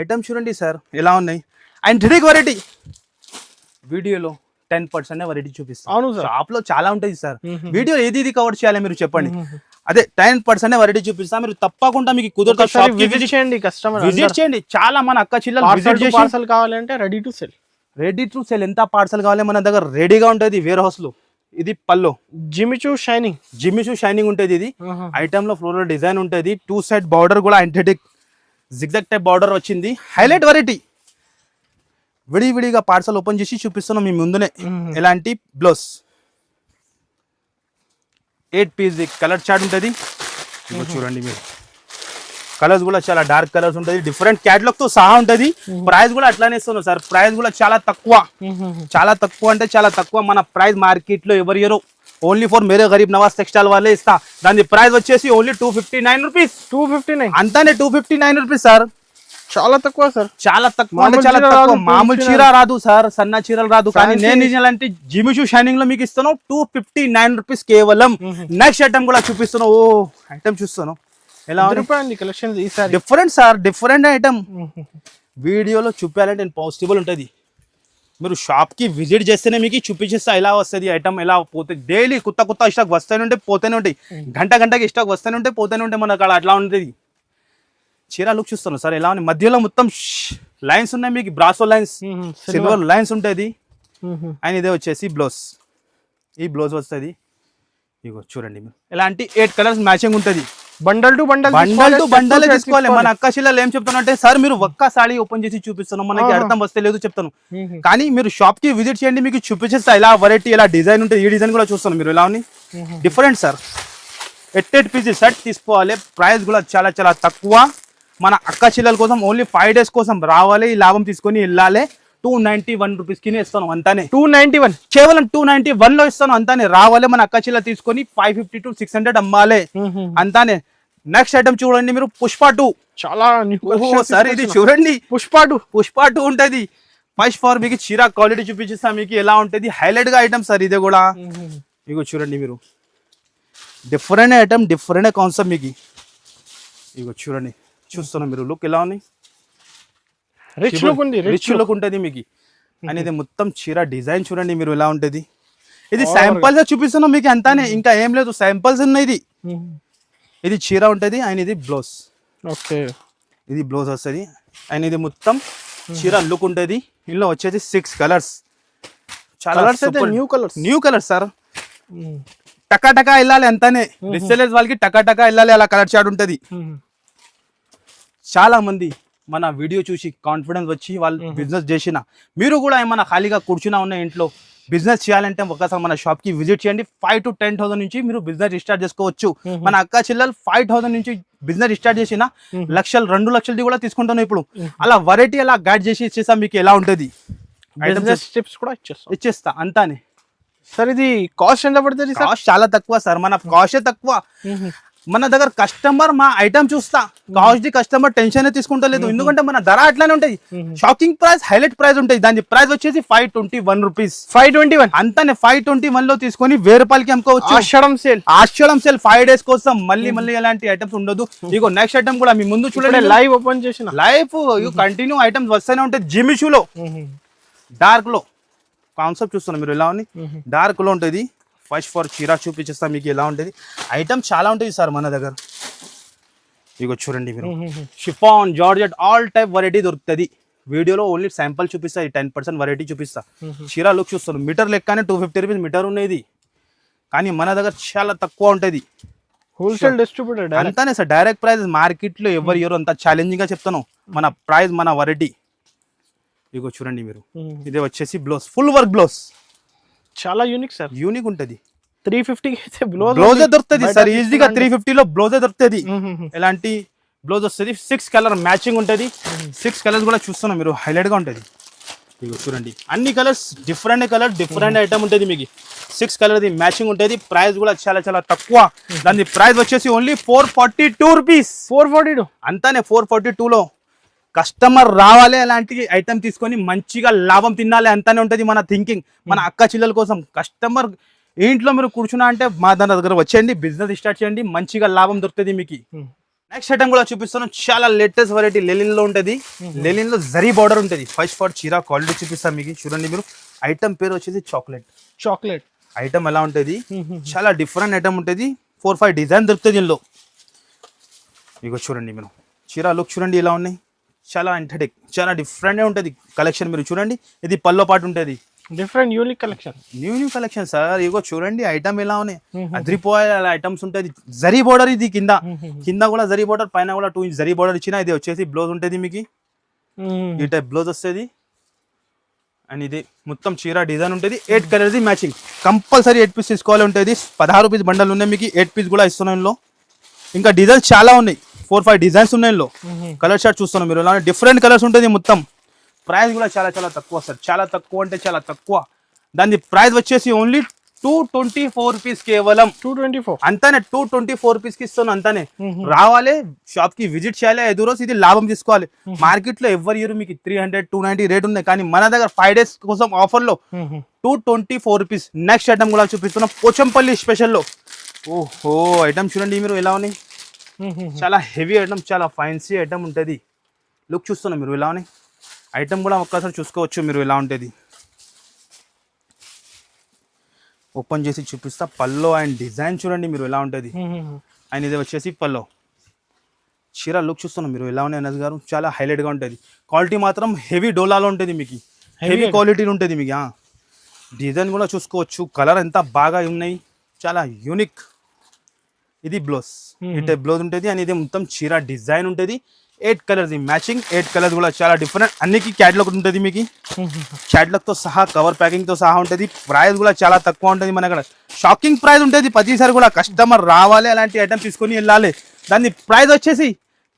ఐటమ్ చూడండి సార్ ఎలా ఉన్నాయి. యాంటిక్ వెరైటీ వీడియోలో 10% వెరైటీ చూపిస్తాను. అవును సార్, షాప్ లో చాలా ఉంటుంది సార్. వీడియో ఏది కవర్ చేయాలి మీరు చెప్పండి. అదే 10% వెరైటీ చూపిస్తాను. మీరు తప్పకుండా మీకు కుదిరితే షాప్ విజిట్ చేయండి. చాలా మన అక్క చిల్లలు పార్సల్ కావాలంటే రెడీ టు సెల్. ఎంత పార్సల్ కావాలి మన దగ్గర రెడీగా ఉంటుంది వేర్ హౌస్ లో. ఇది పల్లో జిమిచూ షైనింగ్ ఉంటుంది. ఇది ఐటమ్ లో ఫ్లోరల్ డిజైన్ ఉంటుంది. 2 సైడ్ బార్డర్ కూడా యాంటిక్ జిగ్జాగ్ టైప్ బార్డర్ వచ్చింది. Highlight variety. విడివిడిగా పార్సల్ ఓపెన్ చేసి చూపిస్తున్నాం మీ ముందునే. ఎలాంటి బ్లౌజ్ 8 పీస్ కలర్ చార్ట్ ఉంటుంది. చూడండి మీరు, కలర్స్ కూడా చాలా డార్క్ కలర్స్ ఉంటుంది, డిఫరెంట్ క్యాటలాగ్ తో సహా ఉంటుంది. ప్రైస్ కూడా అట్లానే ఇస్తున్నాం సార్. ప్రైస్ కూడా చాలా తక్కువ అంటే చాలా తక్కువ. మన ప్రైస్ మార్కెట్ లో ఎవరు ఇయ్యరు. Only for Mere Garib Nawaz textile వాళ్ళే ఇస్తా. దాని ప్రైస్ వచ్చేసి ఓన్లీ 259 రూపీస్. 259 అంతానే 259 rupees sir. చాలా తక్కువ సార్, చాలా తక్కువ అంటే చాలా తక్కువ. మామూలు చీర రాదు సార్, సన్న చీరలు రాదు. కానీ నేను ఇలాంటి జిమిచూ షైనింగ్ లో మీకు ఇస్తాను 259 రూపీస్ కేవలం. నెక్స్ట్ ఐటమ్ కూడా చూపిస్తాను. ఓ ఐటమ్ చూస్తాను ఎలా collection. Different sir, different item. వీడియోలో చూపించాలంటే పాసిబుల్ ఉంటుంది. మీరు షాప్ కి విజిట్ చేస్తేనే మీకు చూపించేస్తా ఎలా వస్తుంది ఐటమ్, ఎలా పోతుంది. డైలీ కొత్త స్టాక్ వస్తూనే ఉంటాయి, పోతూనే ఉంటాయి. గంటకి స్టాక్ వస్తూనే ఉంటాయి, పోతూనే ఉంటాయి. మన అక్కడ అట్లా ఉంటుంది. చీర లుక్ చూస్తాను సార్ ఎలా ఉంది. మధ్యలో మొత్తం లైన్స్ ఉన్నాయి మీకు, బ్రాసో లైన్స్, సిల్వర్ లైన్స్ ఉంటుంది. అండ్ ఇదే వచ్చేసి బ్లౌజ్. ఈ బ్లౌజ్ వస్తుంది. ఇగో చూడండి మీరు, ఇలాంటి 8 కలర్స్ మ్యాచింగ్ ఉంటుంది. బండల్ టు బండల్ బండల్ తీసుకోవాలి. మన అక్క చెల్లెలు ఏం చెప్తానంటే సార్ మీరు ఒక్క సాడీ ఓపెన్ చేసి చూపిస్తున్నాం మనకి అర్థం వస్తే లేదు చెప్తాను, కానీ మీరు షాప్ కి విజిట్ చేయండి మీకు చూపించేస్తా ఇలా వెరైటీ ఇలా డిజైన్ ఉంటుంది. ఈ డిజైన్ కూడా చూస్తాను మీరు ఇలా ఉంది డిఫరెంట్ సార్. 8 పీసెస్ సెట్ తీసుకోవాలి. ప్రైస్ కూడా చాలా చాలా తక్కువ. మన అక్క చెల్లెల కోసం ఓన్లీ 5 days కోసం రావాలి, ఈ లాభం తీసుకొని వెళ్ళాలి. 291 రూపీస్ కి ఇస్తాను అంతానే. 291 కేవలం 291 లో ఇస్తాను అంతానే. రావాలి మన అక్క చెల్లె తీసుకొని 550 to 600 అమ్మాలి అంతానే. నెక్స్ట్ ఐటమ్ చూడండి మీరు పుష్ప 2. చాలా సార్ ఇది చూడండి పుష్ప 2 ఉంటది. ఫస్ట్ ఫార్ మీకు చీర క్వాలిటీ చూపించేస్తా మీకు ఎలా ఉంటది. హైలైట్ గా ఐటమ్ సార్ ఇదే కూడా. ఇగో చూడండి మీరు డిఫరెంట్ ఐటమ్ డిఫరెంట్ కాన్సెప్ట్ మీకు. ఇగో చూడండి చూస్తున్నా మీరు లుక్ ఎలా ఉంది. రిచ్ లుక్ ఉంటది మీకు. అనేది మొత్తం చీర డిజైన్ చూడండి మీరు ఎలా ఉంటది. ఇది శాంపుల్స్ చూపిస్తున్నా మీకు అంతానే, ఇంకా ఏం లేదు శాంపుల్స్ ఉన్నాయి. ఇది చీర ఉంటది అండ్ ఇది బ్లౌజ్. ఓకే ఇది బ్లౌజ్ వస్తుంది అండ్ ఇది మొత్తం చీర లుక్ ఉంటది. ఇందులో వచ్చేసి 6 కలర్స్. చాలా న్యూ కలర్స్ సార్. టకా వెళ్ళాలి అంతానే. రిసెలర్స్ వాళ్ళకి టకా వెళ్ళాలి అలా కలర్ చార్ట్ ఉంటది. చాలా మంది మన వీడియో చూసి కాన్ఫిడెన్స్ వచ్చి వాళ్ళు బిజినెస్ చేసిన మీరు కూడా ఏమైనా ఖాళీగా కూర్చున్నా ఉన్న ఇంట్లో బిజినెస్ చేయాలంటే ఒకసారి మన షాప్ కి విజిట్ చేయండి. 5 to 10,000 నుంచి మీరు బిజినెస్ స్టార్ట్ చేసుకోవచ్చు. మన అక్క చెల్లెలు 5,000 నుంచి బిజినెస్ స్టార్ట్ చేసిన 2 లక్షలది కూడా తీసుకుంటాను ఇప్పుడు. అలా వెరైటీ అలా గైడ్ చేసి ఇచ్చేసా మీకు ఎలా ఉంటది. టిప్స్ కూడా ఇచ్చేస్తా అంతానే. సార్ ఇది కాస్ట్ ఎంత పడుతుంది? కాస్ట్ చాలా తక్కువ సార్. మన కాస్ట్ తక్కువ. మన దగ్గర కస్టమర్ మా ఐటమ్ చూస్తా కాస్ట్ ది కస్టమర్ టెన్షన్ తీసుకుంటలేదు. ఎందుకంటే మన ధర అట్లానే ఉంటాయి. షాకింగ్ ప్రైస్ హైలైట్ ప్రైస్ ఉంటాయి. దాని ప్రైస్ వచ్చేసి 521 రూపీస్. 521 అంతానే. 521 లో తీసుకొని 1000 రూపాయలకి అమ్ముకోవచ్చు. ఆషాఢం సేల్ 5 days కోసం. మళ్ళీ ఎలాంటి ఐటమ్స్ ఉండదు. ఇగో నెక్స్ట్ ఐటమ్ కూడా మీ ముందు చూడండి. లైవ్ ఓపెన్ చేసిన లైవ్ కంటిన్యూ ఐటమ్స్ వస్తూనే ఉంటాయి. జిమిషులో డార్క్ లో కాన్సెప్ట్ చూస్తున్నాం మీరు ఎలా ఉంది. డార్క్ లో ఉంటుంది. ఫస్ట్ ఫర్ చీరా చూపించేస్తా మీకు ఎలా ఉంటుంది. ఐటమ్ చాలా ఉంటుంది సార్ మన దగ్గర. ఇగో చూడండి మీరు chiffon georgette all type variety దొరుకుతుంది. వీడియోలో ఓన్లీ శాంపుల్ చూపిస్తా. 10% వెరైటీ చూపిస్తా. చీరా లుక్ చూస్తాను మీటర్ లెక్కనే 250 రూపీస్ మీటర్ ఉన్నది. కానీ మన దగ్గర చాలా తక్కువ ఉంటుంది. హోల్సేల్ డిస్ట్రిబ్యూటర్ అంతానే సార్. డైరెక్ట్ ప్రైస్ మార్కెట్ లో ఎవరు అంత ఛాలెంజింగ్ గా చెప్తాను. మన ప్రైస్ మన వెరైటీ. ఇగో చూడండి మీరు ఇదే వచ్చేసి బ్లౌజ్ ఫుల్ వర్క్ బ్లౌజ్. చాలా యూనిక్ సార్. యూనిక్ ఉంటది. 350 అయితే బ్లౌజ్ దొరుకుతుంది సార్ ఈజీగా. 350 లో బ్లౌజ్ దొరుకుతుంది. ఎలాంటి బ్లౌజ్ వస్తుంది. 6 కలర్ మ్యాచింగ్ ఉంటది. 6 కలర్స్ కూడా చూస్తున్నాం మీరు హైలైట్ గా ఉంటది. ఇగో చూడండి అన్ని కలర్స్ డిఫరెంట్ ఐటమ్ ఉంటుంది మీకు. 6 కలర్ ది మ్యాచింగ్ ఉంటుంది. ప్రైస్ కూడా చాలా చాలా తక్కువ. దాని ప్రైస్ వచ్చేసి ఓన్లీ 442 రూపీస్. 442 అంతానే. 442 లో కస్టమర్ రావాలి అలాంటి ఐటమ్ తీసుకొని మంచిగా లాభం తినాలి అంతానే ఉంటుంది మన థింకింగ్. మన అక్క చెల్లెల కోసం కస్టమర్ ఇంట్లో మీరు కూర్చున్నా అంటే మా దాని దగ్గర వచ్చేయండి, బిజినెస్ స్టార్ట్ చేయండి, మంచిగా లాభం దొరుకుతుంది మీకు. నెక్స్ట్ ఐటమ్ కూడా చూపిస్తాను. చాలా లేటెస్ట్ వెరైటీ లెలిన్ లో ఉంటుంది. లెలిన్ లో జరీ బార్డర్ ఉంటుంది. ఫస్ట్ ఫర్ చీరా క్వాలిటీ చూపిస్తాను మీకు. చూడండి మీరు ఐటమ్ పేరు వచ్చేసి చాక్లెట్ ఐటమ్ ఎలా ఉంటుంది. చాలా డిఫరెంట్ ఐటమ్ ఉంటుంది. 4-5 డిజైన్ దొరుకుతుంది దీనిలో. ఇగో చూడండి మీరు చీరా లుక్ చూడండి ఎలా ఉన్నాయి. చాలా ఎంటర్టైక్ చాలా డిఫరెంట్ ఉంటుంది కలెక్షన్. మీరు చూడండి ఇది పల్లో పాటు ఉంటుంది. Different unique collection sir. ఇగో చూడండి ఐటమ్ ఎలా ఉన్నాయి. అద్రిపోయే ఐటమ్స్ ఉంటుంది. జరీ బోర్డర్ ఇది కింద కూడా జరీ బోర్డర్, పైన కూడా 2 ఇంచ్ జరీ బోర్డర్ ఇచ్చిన. ఇది వచ్చేసి బ్లౌజ్ ఉంటుంది మీకు. ఈ టైప్ బ్లౌజ్ వస్తుంది. అండ్ ఇది మొత్తం చీర డిజైన్ ఉంటుంది. 8 కలర్స్ మ్యాచింగ్. కంపల్సరీ 8 పీస్ తీసుకోవాలి ఉంటుంది. 16 రూపీస్ బండల్ ఉన్నాయి మీకు. 8 పీస్ కూడా ఇస్తున్నాయి ఇందులో. ఇంకా డిజైన్స్ చాలా ఉన్నాయి. 4-5 డిజైన్స్ ఉన్నాయి ఇందులో. కలర్ షార్ట్ చూస్తున్నాం మీరు. డిఫరెంట్ కలర్స్ ఉంటుంది మొత్తం. ప్రైస్ కూడా చాలా చాలా తక్కువ సార్. చాలా తక్కువ అంటే చాలా తక్కువ. దాని ప్రైస్ వచ్చేసి ఓన్లీ 224 రూపీస్. కేవలం 224 అంతానే. 224 రూపీస్ కి ఇస్తాను అంతానే. రావాలి షాప్ కి విజిట్ చేయాలి. 5 రోజు ఇది లాభం తీసుకోవాలి. మార్కెట్ లో ఎవరు మీకు 300, 290 రేట్ ఉన్నాయి. కానీ మన దగ్గర 5 days కోసం ఆఫర్ లో 224 రూపీస్. నెక్స్ట్ ఐటమ్ కూడా చూపిస్తున్నాం పోచంపల్లి స్పెషల్ లో. ఓహో ఐటమ్ చూడండి మీరు ఎలా ఉన్నాయి. చాలా హెవీ ఐటమ్, చాలా ఫ్యాన్సీ ఐటమ్ ఉంటుంది. లుక్ చూస్తున్నా మీరు ఎలా ఉన్నాయి. ఐటమ్ కూడా ఒక్కసారి చూసుకోవచ్చు మీరు ఎలా ఉంటుంది. ఓపెన్ చేసి చూపిస్తా. పల్లో అండ్ డిజైన్ చూడండి మీరు ఎలా ఉంటుంది. అండ్ ఇది వచ్చేసి పల్లో. చీర లుక్ చూస్తున్నాం మీరు ఎలా ఉన్నాయి అనస్ గారు. చాలా హైలైట్గా ఉంటుంది. క్వాలిటీ మాత్రం హెవీ డోలాలో ఉంటుంది మీకు. హెవీ క్వాలిటీ ఉంటుంది మీకు. డిజైన్ కూడా చూసుకోవచ్చు. కలర్ ఎంత బాగా ఉన్నాయి. చాలా యూనిక్. ఇది బ్లౌజ్ ఈ టైప్ బ్లౌజ్ ఉంటుంది అండ్ ఇది మొత్తం చీర డిజైన్ ఉంటుంది 8 కలర్స్ మ్యాచింగ్ 8 కలర్స్ కూడా చాలా డిఫరెంట్ అన్నికి క్యాటలాగ్ ఉంటుంది మీకు క్యాటలాగ్ తో సహా కవర్ ప్యాకింగ్ తో సహా ఉంటుంది ప్రైస్ కూడా చాలా తక్కువ ఉంటుంది మన దగ్గర షాకింగ్ ప్రైస్ ఉంటుంది ప్రతిసారి కూడా కస్టమర్ రావాలి అలాంటి ఐటమ్ తీసుకొని వెళ్ళాలి దాని ప్రైస్ వచ్చేసి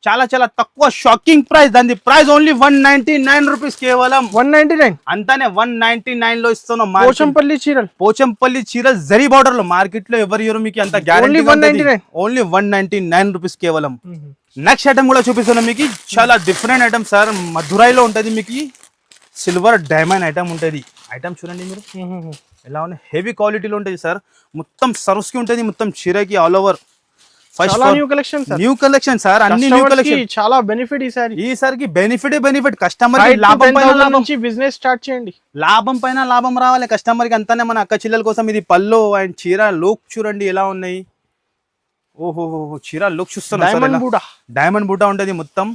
చాలా చాలా తక్కువ షాకింగ్ ప్రైస్ దాని ప్రైస్ ఓన్లీ 199 రూపీస్ కేవలం 199 అంతానే 199 లో ఇస్తున్నాం పోచంపల్లి చీరలు జరీ బార్డర్ లో మార్కెట్ లో ఎవరు మీకు అంత గ్యారెంటీ ఓన్లీ 199 రూపీస్ కేవలం నెక్స్ట్ ఐటమ్ కూడా చూపిస్తున్నాం మీకు చాలా డిఫరెంట్ ఐటమ్ సార్ మధురైలో ఉంటుంది మీకు సిల్వర్ డైమండ్ ఐటమ్ ఉంటుంది ఐటమ్ చూడండి మీరు ఎలా ఉన్నాయి హెవీ క్వాలిటీలో ఉంటుంది సార్ మొత్తం సర్వ్స్ కి ఉంటుంది మొత్తం చీరకి all over new collection sir అన్ని న్యూ కలెక్షన్ చాలా బెనిఫిట్ ఈసారికి బెనిఫిట్ కస్టమర్ లాభం బిజినెస్ స్టార్ట్ చేయండి లాభం పైన లాభం రావాలి కస్టమర్ కి అంతానే మన అక్క చెల్లెల కోసం ఇది పల్లో అండ్ చీర లుక్ చూడండి ఎలా ఉన్నాయి ఓహో చీర లుక్ చూస్తున్నా డైమండ్ బూటా ఉంటది మొత్తం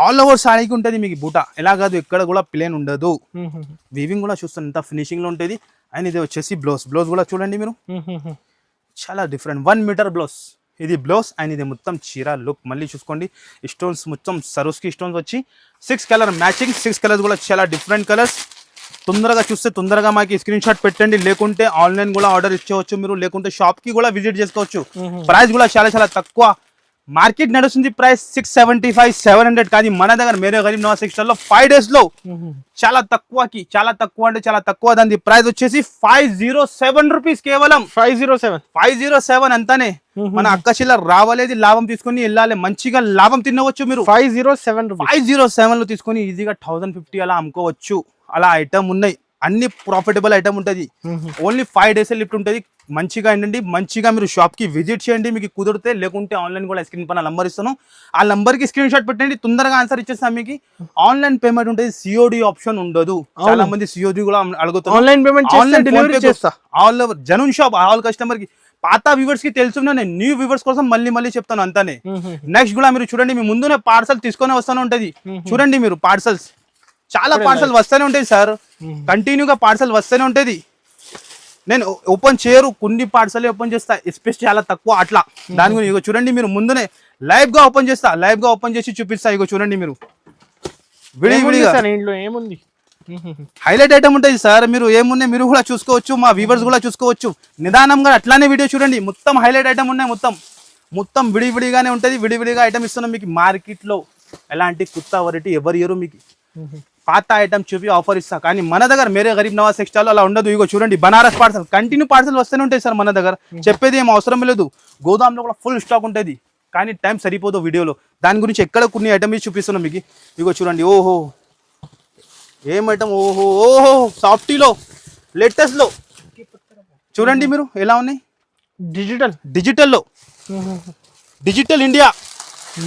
ఆల్ ఓవర్ సారీకి ఉంటది మీకు బూటా ఎలా కాదు ఎక్కడ కూడా ప్లేన్ ఉండదు వీవింగ్ కూడా చూస్తాను ఎంత ఫినిషింగ్ లో ఉంటది అండ్ ఇది వచ్చేసి బ్లౌజ్ కూడా చూడండి మీరు చాలా డిఫరెంట్ 1 మీటర్ బ్లౌజ్ ఇది బ్లౌజ్ అండ్ ఇది మొత్తం చీర లుక్ మళ్ళీ చూసుకోండి స్టోన్స్ మొత్తం సరోస్ కి స్టోన్స్ వచ్చి 6 కలర్ మ్యాచింగ్ 6 కలర్స్ కూడా చాలా డిఫరెంట్ కలర్స్ తొందరగా చూస్తే తొందరగా మాకు స్క్రీన్ షాట్ పెట్టండి లేకుంటే ఆన్లైన్ కూడా ఆర్డర్ ఇచ్చేవచ్చు మీరు లేకుంటే షాప్ కి కూడా విజిట్ చేసుకోవచ్చు ప్రైస్ కూడా చాలా చాలా తక్కువ మార్కెట్ నడుస్తుంది ప్రైస్ 675 700 కానీ మన దగ్గర మేరే గరీబ్ నవాజ్ టెక్స్టైల్ లో 5 డేస్ లో చాలా తక్కువ అంటే చాలా తక్కువ దాని ప్రైస్ వచ్చేసి 507 రూపీస్ కేవలం 507 అంతానే మన అక్క చిల్లర రావాలేది లాభం తీసుకొని వెళ్ళాలి మంచిగా లాభం తినవచ్చు మీరు 507 లో తీసుకొని ఈజీగా 1050 అలా అమ్ముకోవచ్చు అలా ఐటమ్ ఉన్నాయి అన్ని ప్రాఫిటబుల్ ఐటమ్ ఉంటుంది ఓన్లీ 5 డేస్ లిఫ్ట్ ఉంటుంది మంచిగా ఏంటండి మంచిగా మీరు షాప్ కి విజిట్ చేయండి మీకు కుదిరితే లేకుంటే ఆన్లైన్ కూడా స్క్రీన్ పైన నంబర్ ఇస్తాను ఆ నంబర్ కి స్క్రీన్ షాట్ పెట్టండి తొందరగా ఆన్సర్ ఇచ్చేస్తాం మీకు ఆన్లైన్ పేమెంట్ ఉంటుంది సిఓడి ఆప్షన్ ఉండదు చాలా మంది సిఓడి కూడా అడుగుతారు online payment all over జనూన్ shop all customer కి పాత వ్యూవర్స్ కి తెలుసు నేను న్యూ వ్యూవర్స్ కోసం మళ్ళీ చెప్తాను అంతానే నెక్స్ట్ కూడా మీరు చూడండి మీ ముందునే పార్సల్ తీసుకొని వస్తానే ఉంటది చూడండి మీరు పార్సల్స్ చాలా పార్సల్ వస్తూనే ఉంటాయి సార్ కంటిన్యూగా పార్సల్ వస్తూనే ఉంటది నేను ఓపెన్ చేయరు కొన్ని పార్సల్ ఓపెన్ చేస్తా ఎస్పెషల్ చాలా తక్కువ అట్లా దాని గురించి ఇగో చూడండి మీరు ముందునే లైవ్ గా ఓపెన్ చేసి చూపిస్తా ఇగో చూడండి మీరు ఏముంది హైలైట్ ఐటమ్ ఉంటుంది సార్ మీరు ఏమున్నాయి మీరు కూడా చూసుకోవచ్చు మా వ్యూవర్స్ కూడా చూసుకోవచ్చు నిదానంగా అట్లానే వీడియో చూడండి మొత్తం హైలైట్ ఐటమ్ ఉన్నాయి మొత్తం విడివిడిగానే ఉంటుంది విడివిడిగా ఐటమ్ ఇస్తున్నాం మీకు మార్కెట్ లో ఎలాంటి కొత్త వెరైటీ ఎవరు ఇయరు మీకు పాత ఐటమ్ చూపి ఆఫర్ ఇస్తా కానీ మన దగ్గర మేరే గరీబ్ నవాజ్ టెక్స్టైల్ అలా ఉండదు ఇగో చూడండి బనారస్ పార్సల్ కంటిన్యూ పార్సల్ వస్తూనే ఉంటాయి సార్ మన దగ్గర చెప్పేది ఏం అవసరం లేదు గోదాంలో కూడా ఫుల్ స్టాక్ ఉంటుంది కానీ టైం సరిపోదు వీడియోలో దాని గురించి ఎక్కడ కొన్ని ఐటమ్ చూపిస్తున్నాం మీకు ఇగో చూడండి ఓహో ఏం ఐటమ్ ఓహో సాఫ్టీలో లేటెస్ట్ లో చూడండి మీరు ఎలా ఉన్నాయి డిజిటల్లో డిజిటల్ ఇండియా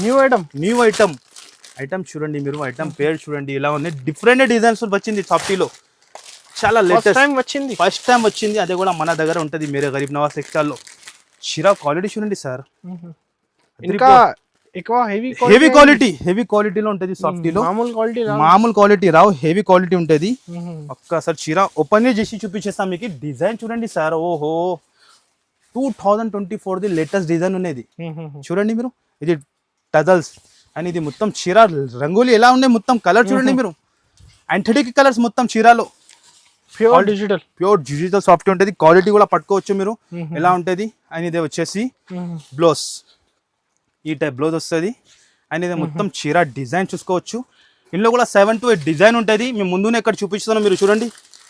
న్యూ ఐటమ్ చూడండి మీరు ఐటమ్ పేరు చూడండి ఇలా ఉంది డిఫరెంట్ డిజైన్స్ వచ్చింది సాఫ్టీలో చాలా లేటెస్ట్ ఫస్ట్ టైం వచ్చింది అదే కూడా మన దగ్గర ఉంటది మేరే గరీబ్ నవాజ్ టెక్స్టైల్ లో చీర క్వాలిటీ చూడండి సార్ ఇంకా ఎక్కువ హెవీ క్వాలిటీలో ఉంటది సాఫ్టీలో మామూలు క్వాలిటీ రావు హెవీ క్వాలిటీ ఉంటది ఒక్కసారి చీర ఓపెన్ చేసి చూపించేస్తాం మీకు డిజైన్ చూడండి సార్ ఓహో 2024 ది లేటెస్ట్ డిజైన్ ఉన్నది చూడండి మీరు ఇది టజల్స్ అండ్ ఇది మొత్తం చీర రంగోలి ఎలా ఉన్నాయి మొత్తం కలర్ చూడండి మీరు యాంథెటిక్ కలర్స్ మొత్తం చీరలో ప్యూర్ డిజిటల్ సాఫ్ట్ ఉంటుంది క్వాలిటీ కూడా పట్టుకోవచ్చు మీరు ఎలా ఉంటుంది అండ్ ఇది వచ్చేసి బ్లౌజ్ ఈ టైప్ బ్లౌజ్ వస్తుంది అండ్ ఇది మొత్తం చీర డిజైన్ చూసుకోవచ్చు ఇందులో కూడా 7 to 8 డిజైన్ ఉంటుంది మేము ముందునే ఇక్కడ చూపిస్తున్నాం మీరు చూడండి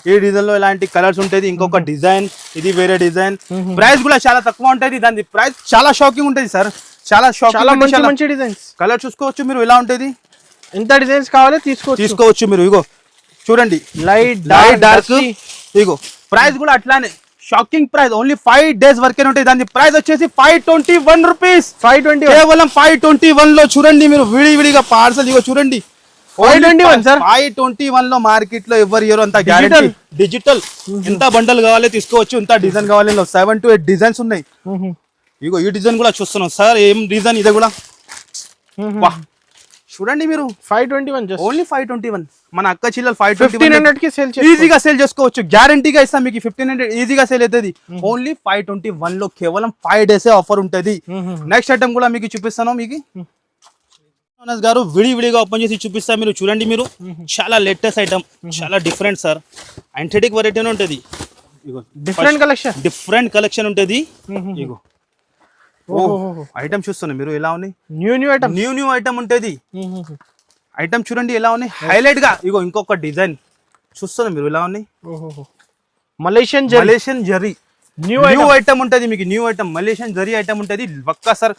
ఈ డిజైన్ లో ఇలాంటి కలర్స్ ఉంటుంది ఇంకొక డిజైన్ ఇది వేరే డిజైన్ ప్రైస్ కూడా చాలా తక్కువ ఉంటుంది దాని ప్రైస్ చాలా షాకింగ్ ఉంటుంది సార్ చాలా మంచి డిజైన్స్ కలర్ చూసుకోవచ్చు మీరు ఎలా ఉంటుంది ఎంత డిజైన్స్ కావాలో తీసుకోవచ్చు మీరు ఇగో చూడండి లైట్ డార్క్ ఇగో ప్రైస్ కూడా అట్లానే షాకింగ్ ప్రైస్ ఓన్లీ 5 డేస్ వరకే ఉంటాయి దాని ప్రైస్ వచ్చేసి 521 రూపీస్ కేవలం 521 లో చూడండి మీరు విడివిడిగా పార్సల్ ఇగో చూడండి 521 లో మార్కెట్ లో ఎవరు ఇయర్ అంత గ్యారెంటీ డిజిటల్ ఎంత బండల్ కావాలి తీసుకోవచ్చు ఎంత డిజైన్ కావాలి 7 to 8 డిజైన్స్ ఉన్నాయి ఇగో ఈ డిజైన్ కూడా చూస్తున్నాం సార్ ఏం డిజైన్ ఇది కూడా చూడండి మీరు 521 ఓన్లీ 521 మన అక్క చిల్లలు 1500 కి సేల్ ఈజీగా సేల్ చేసుకోవచ్చు, గ్యారంటీగా ఇస్తాం మీకు 1500 ఈజీగా సేల్ అవుతుంది. ఓన్లీ 521 లో కేవలం 5 డేస్ ఆఫర్ ఉంటుంది. నెక్స్ట్ ఐటమ్ కూడా మీకు చూపిస్తాను. మీకు అనస్ గారు విడివిడిగా ఓపెన్ చేసి చూపిస్తా, మీరు చూడండి. మీరు చాలా లేటెస్ట్ ఐటమ్, చాలా డిఫరెంట్ సార్, యాంథెటిక్ వెరైటీ ఉంటుంది. డిఫరెంట్ కలెక్షన్ ఉంటుంది. ఇగో ఐటమ్ చూస్తున్నా మీరు ఎలా ఉన్నాయి, న్యూ ఐటమ్ ఉంటుంది. ఐటమ్ చూడండి ఎలా ఉన్నాయి, హైలైట్ గా. ఇగో ఇంకొక డిజైన్ చూస్తున్నా మీరు ఎలా ఉన్నాయి, మలేషియన్ జరీ న్యూ ఐటమ్ ఉంటది మీకు. New item Malaysian zari item ఉంటది. ఒక్కసారి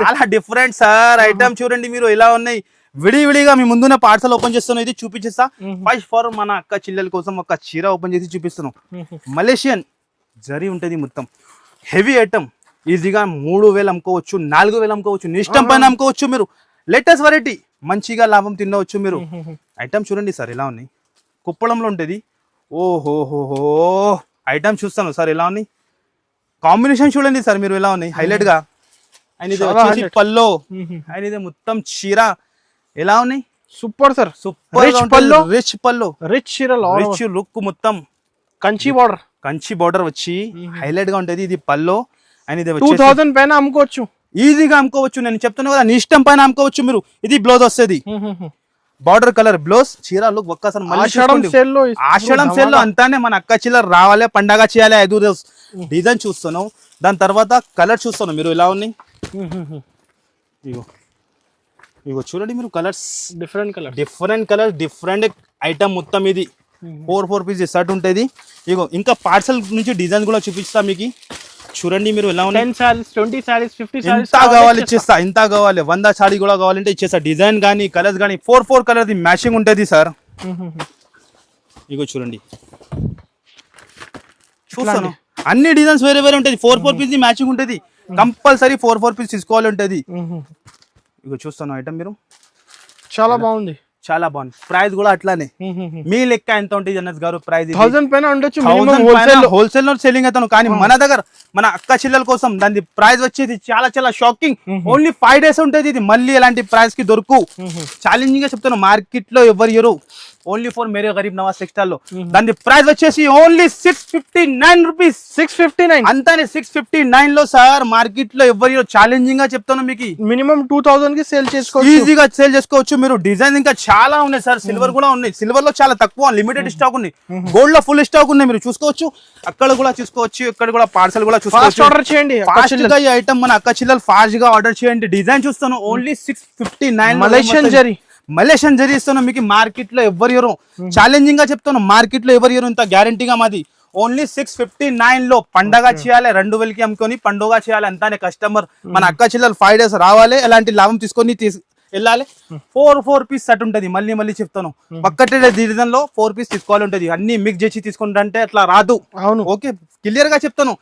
చాలా డిఫరెంట్ సార్. ఐటమ్ చూడండి మీరు ఎలా ఉన్నాయి, విడివిడిగా మీ ముందున్న పార్సల్ ఓపెన్ చేస్తున్నాం. ఇది చూపించేస్తా. ఫస్ట్ ఫర్ మన అక్క చిల్లెల కోసం ఒక చీర ఓపెన్ చేసి చూపిస్తున్నాం. మలేషియన్ జరీ ఉంటది మొత్తం, హెవీ ఐటమ్. ఈజీగా 3000 అమ్ముకోవచ్చు, 4000 అమ్ముకోవచ్చు, నీ ఇష్టం పైన అమ్ముకోవచ్చు. మీరు లేటెస్ట్ వెరైటీ, మంచిగా లాభం తినవచ్చు మీరు. ఐటమ్ చూడండి సార్ ఎలా ఉన్నాయి, కుప్పడంలో ఉంటుంది. ఓహోహోహో ఐటమ్ చూస్తాను సార్ ఎలా ఉన్నాయి, కాంబినేషన్ చూడండి సార్ మీరు ఎలా ఉన్నాయి, హైలైట్ గా. ఆయన ఇది వచ్చేసి పల్లో, ఆయన ఇది మొత్తం చీర ఎలా ఉన్నాయి, సూపర్ సార్. సూపర్ రిచ్ పల్లో, రిచ్ లుక్ మొత్తం. కంచి బార్డర్ వచ్చి హైలైట్ గా ఉంటది. ఇది పల్లో, ఆయన ఇది 2000 పైన అమ్ముకోవచ్చు, ఈజీగా అమ్ముకోవచ్చు. నేను చెప్తున్నా కదా, నీ ఇష్టం పైన అమ్ముకోవచ్చు మీరు. ఇది బ్లౌజ్ వస్తుంది, బార్డర్ కలర్ బ్లౌజ్. చీర లుక్ ఒక్కసారి ఆషాఢం సేల్ లో అంతానే మన అక్క చిల్లర రావాలి, పండగ చేయాలి. 5 రోజు డిజైన్ చూస్తున్నాం, దాని తర్వాత కలర్ చూస్తున్నాం మీరు ఎలా ఉన్నాయి. ఇగో ఇగో చూడండి మీరు, colours different colour, different item మొత్తం. ఇది 4 పీస్ షర్ట్ ఉంటుంది. ఇగో ఇంకా పార్సల్ నుంచి డిజైన్ కూడా చూపిస్తా మీకు. చూడండి మీరు ఎలా ఉన్నాయి, 10 sarees, 20 sarees, 50 sarees ఇంత కావాలి ఇచ్చేస్తా, ఇంత కావాలి 100 సారీ కూడా కావాలంటే ఇచ్చేస్తా. డిజైన్ కానీ కలర్స్ కానీ 4 కలర్ మ్యాచింగ్ ఉంటుంది సార్. ఇగో చూడండి, చూస్తాను అన్ని డిజైన్స్ వేరే వేరే ఉంటుంది. 4 పీస్ మ్యాచింగ్ ఉంటుంది, కంపల్సరీ 4 పీస్ తీసుకోవాలి ఉంటుంది. ఇగో చూస్తాను ఐటమ్ మీరు, చాలా బాగుంది, చాలా బాగుంది. ప్రైస్ కూడా అట్లానే. మీ లెక్క ఎంత ఉంటుంది అన్నది గారు, ప్రైస్ 1000 పైన ఉండొచ్చు, హోల్సేల్ లో సెల్లింగ్ అవుతాను. కానీ మన దగ్గర మన అక్క చిల్లల కోసం దాని ప్రైస్ వచ్చేది చాలా చాలా షాకింగ్. ఓన్లీ 5 డేస్ ఉంటుంది. ఇది మళ్ళీ ఎలాంటి ప్రైస్ కి దొరుకు. ఛాలెంజింగ్ గా చెప్తాను, మార్కెట్ లో ఎవరు year. Only for Mere Garib Nawaz textile లో దాని ప్రైస్ వచ్చేసి ఓన్లీ 659 రూపీస్. 659 అంతానే, 659 లో సార్. మార్కెట్ లో ఎవరు ఛాలెంజింగ్ గా చెప్తాను మీకు. మినిమం 2000 కి సేల్ చేసుకోవచ్చు, ఈజీగా సేల్ చేసుకోవచ్చు మీరు. డిజైన్ ఇంకా చాలా ఉన్నాయి సార్, సిల్వర్ కూడా ఉన్నాయి. సిల్వర్ లో చాలా తక్కువ, లిమిటెడ్ స్టాక్ ఉన్నాయి. గోల్డ్ లో ఫుల్ స్టాక్ ఉన్నాయి, మీరు చూసుకోవచ్చు. అక్కడ కూడా చూసుకోవచ్చు, ఇక్కడ కూడా పార్సల్ కూడా చూసుకోవచ్చు. ఆర్డర్ చేయండి ఫాస్ట్ గా ఈ ఐటమ్ మన అక్క చిల్లలు ఫాస్ట్ గా ఆర్డర్ చేయండి. డిజైన్ చూస్తాను ఓన్లీ 659. మలేషియన్ జరీ ఇస్తాను మీకు. మార్కెట్ లో ఎవరు ఇయరు, ఛాలెంజింగ్ గా చెప్తాను, మార్కెట్ లో ఎవరు ఇయరు ఇంత గ్యారంటీగా మాది. ఓన్లీ 659 లో పండగ చేయాలి, 2000కి అమ్ముకొని పండుగ చేయాలి. అంతానే కస్టమర్ మన అక్క చిల్లలు 5 డేస్ రావాలి, ఎలాంటి లాభం తీసుకొని వెళ్ళాలి. 4 పీస్ సెట్ ఉంటది. మళ్ళీ చెప్తాను, ఒక్కటే డిజైన్ లో 4 పీస్ తీసుకోవాలి ఉంటది. అన్ని మిక్స్ చేసి తీసుకుంటే అట్లా రాదు. అవును, ఓకే, క్లియర్ గా చెప్తాను.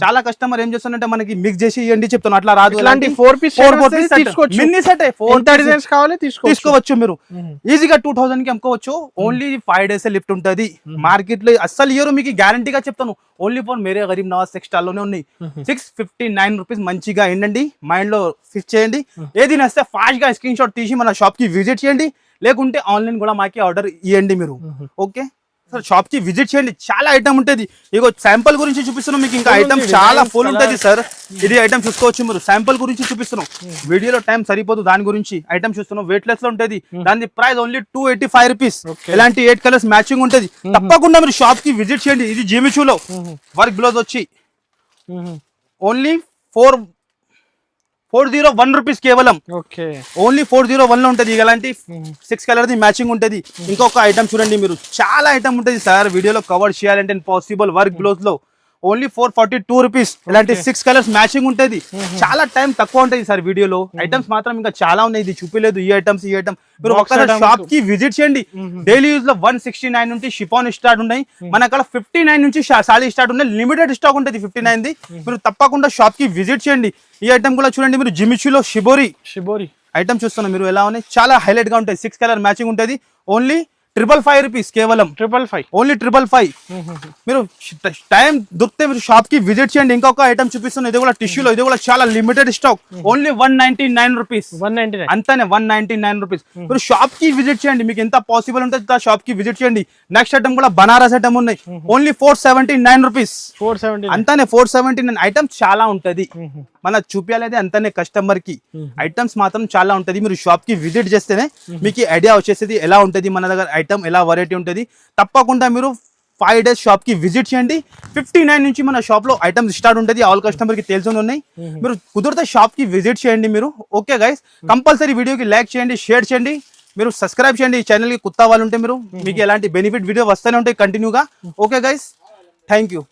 చాలా కస్టమర్ ఏం చేస్తానంటే మనకి మిక్స్ చేసి ఇవ్వండి చెప్తాను, అట్లా రాదు. 4 పీస్ మినీ సెట్ 4 డిజైన్స్ కావాలి తీసుకోవచ్చు మీరు. ఈజీగా 2000 కి అమ్ముకోవచ్చు. ఓన్లీ 5 డేస్ లిఫ్ట్ ఉంటది. మార్కెట్ లో అస్సలు ఇయర్ మీకు గ్యారంటీగా చెప్తాను. Only for Mere Garib Nawaz textile లోనే ఉన్నాయి. 659 రూపీస్. మంచిగా ఏంటండి, మైండ్ లో ఫిక్స్ చేయండి. ఏది నస్తే ఫాస్ట్ గా స్క్రీన్ షాట్ తీసి మన షాప్ కి విజిట్ చేయండి, లేకుంటే ఆన్లైన్ కూడా మాకి ఆర్డర్ ఇవ్వండి మీరు. ఓకే సార్, షాప్ కి విజిట్ చేయండి, చాలా ఐటమ్ ఉంటుంది. ఇగో శాంపుల్ గురించి చూపిస్తున్నాం మీకు. ఇంకా ఐటమ్ చాలా ఫుల్ ఉంటుంది సార్. ఇది ఐటమ్ చూసుకోవచ్చు మీరు. శాంపుల్ గురించి చూపిస్తున్నాం, వీడియోలో టైం సరిపోదు. దాని గురించి ఐటమ్ చూస్తున్నాం, వెయిట్ లెస్ లో ఉంటుంది. దాని ప్రైస్ ఓన్లీ 285 రూపీస్. ఇలాంటి 8 కలర్స్ మ్యాచింగ్ ఉంటుంది. తప్పకుండా మీరు షాప్ కి విజిట్ చేయండి. ఇది జిమిచూలో వర్క్ బ్లౌజ్ వచ్చి ఓన్లీ 401 రూపీస్ కేవలం. ఓన్లీ 401 లో ఉంటది. ఇలాంటి 6 కలర్ మ్యాచింగ్ ఉంటది. ఇంకొక ఐటమ్ చూడండి మీరు, చాలా ఐటమ్ ఉంటది సార్. వీడియోలో కవర్ చేయాలంటే పాసిబుల్. వర్క్ బ్లౌజ్ లో ఓన్లీ 442 రూపీస్. ఇలాంటి 6 కలర్స్ మ్యాచింగ్ ఉంటది. చాలా టైం తక్కువ ఉంటది సార్. వీడియోలో ఐటమ్స్ మాత్రం ఇంకా చాలా ఉన్నాయి. ఇది చూపిలేదు ఈ ఐటమ్స్. మీరు ఒక్కసారి షాప్ కి విజిట్ చేయండి. డైలీ యూజ్ లో 169 నుంచి షిఫాన్ స్టార్ట్ ఉన్నాయి. మన అక్కడ 59 నుంచి సారీ స్టార్ట్ ఉన్నాయి. లిమిటెడ్ స్టాక్ ఉంటుంది 59 ది. మీరు తప్పకుండా షాప్ కి విజిట్ చేయండి. ఈ ఐటమ్ కూడా చూడండి మీరు, జిమిచూలో షిబోరి ఐటమ్ చూస్తున్నా మీరు ఎలా ఉన్నాయి. చాలా హైలైట్ గా ఉంటాయి. 6 కలర్ మ్యాచింగ్ ఉంటుంది. ఓన్లీ 555 రూపీస్ కేవలం 555. ఓన్లీ 555. మీరు టైం దొరికితే మీరు షాప్ కి విజిట్ చేయండి. ఇంకొక ఐటమ్ చూపిస్తున్నాను, ఇది కూడా టిష్యూలో, ఇది కూడా చాలా limited stock. Only 199 rupees. 199. అంతానే 199 rupees. మీరు షాప్ కి విజిట్ చేయండి, మీకు ఎంత పాసిబుల్ ఉంటే షాప్ కి విజిట్ చేయండి. నెక్స్ట్ ఐటమ్ కూడా బనారస్ ఐటమ్ ఉన్నాయి, ఓన్లీ 479 రూపీస్. 470. అంతానే 479. ఐటమ్స్ చాలా ఉంటది, మన చూపించాలి అంతానే కస్టమర్ కి. ఐటమ్స్ మాత్రం చాలా ఉంటది, మీరు షాప్ కి విజిట్ చేస్తేనే మీకు ఐడియా వచ్చేసేది ఎలా ఉంటది మన దగ్గర ఐటమ్, ఎలా వెరైటీ ఉంటది. తప్పకుండా మీరు 5 days షాప్ కి విజిట్ చేయండి. 59 నుంచి మన షాప్ లో ఐటమ్స్ స్టార్ట్ ఉంటుంది, ఆల్ కస్టమర్ కి తెలిసి ఉన్నాయి. మీరు కుదిరితే షాప్ కి విజిట్ చేయండి మీరు. ఓకే గైస్, కంపల్సరీ వీడియోకి లైక్ చేయండి, షేర్ చేయండి, మీరు సబ్స్క్రైబ్ చేయండి. ఈ ఛానల్ కి కొత్త వాళ్ళు ఉంటే మీరు, మీకు ఎలాంటి బెనిఫిట్ వీడియో వస్తూనే ఉంటాయి కంటిన్యూగా. Okay guys, thank you.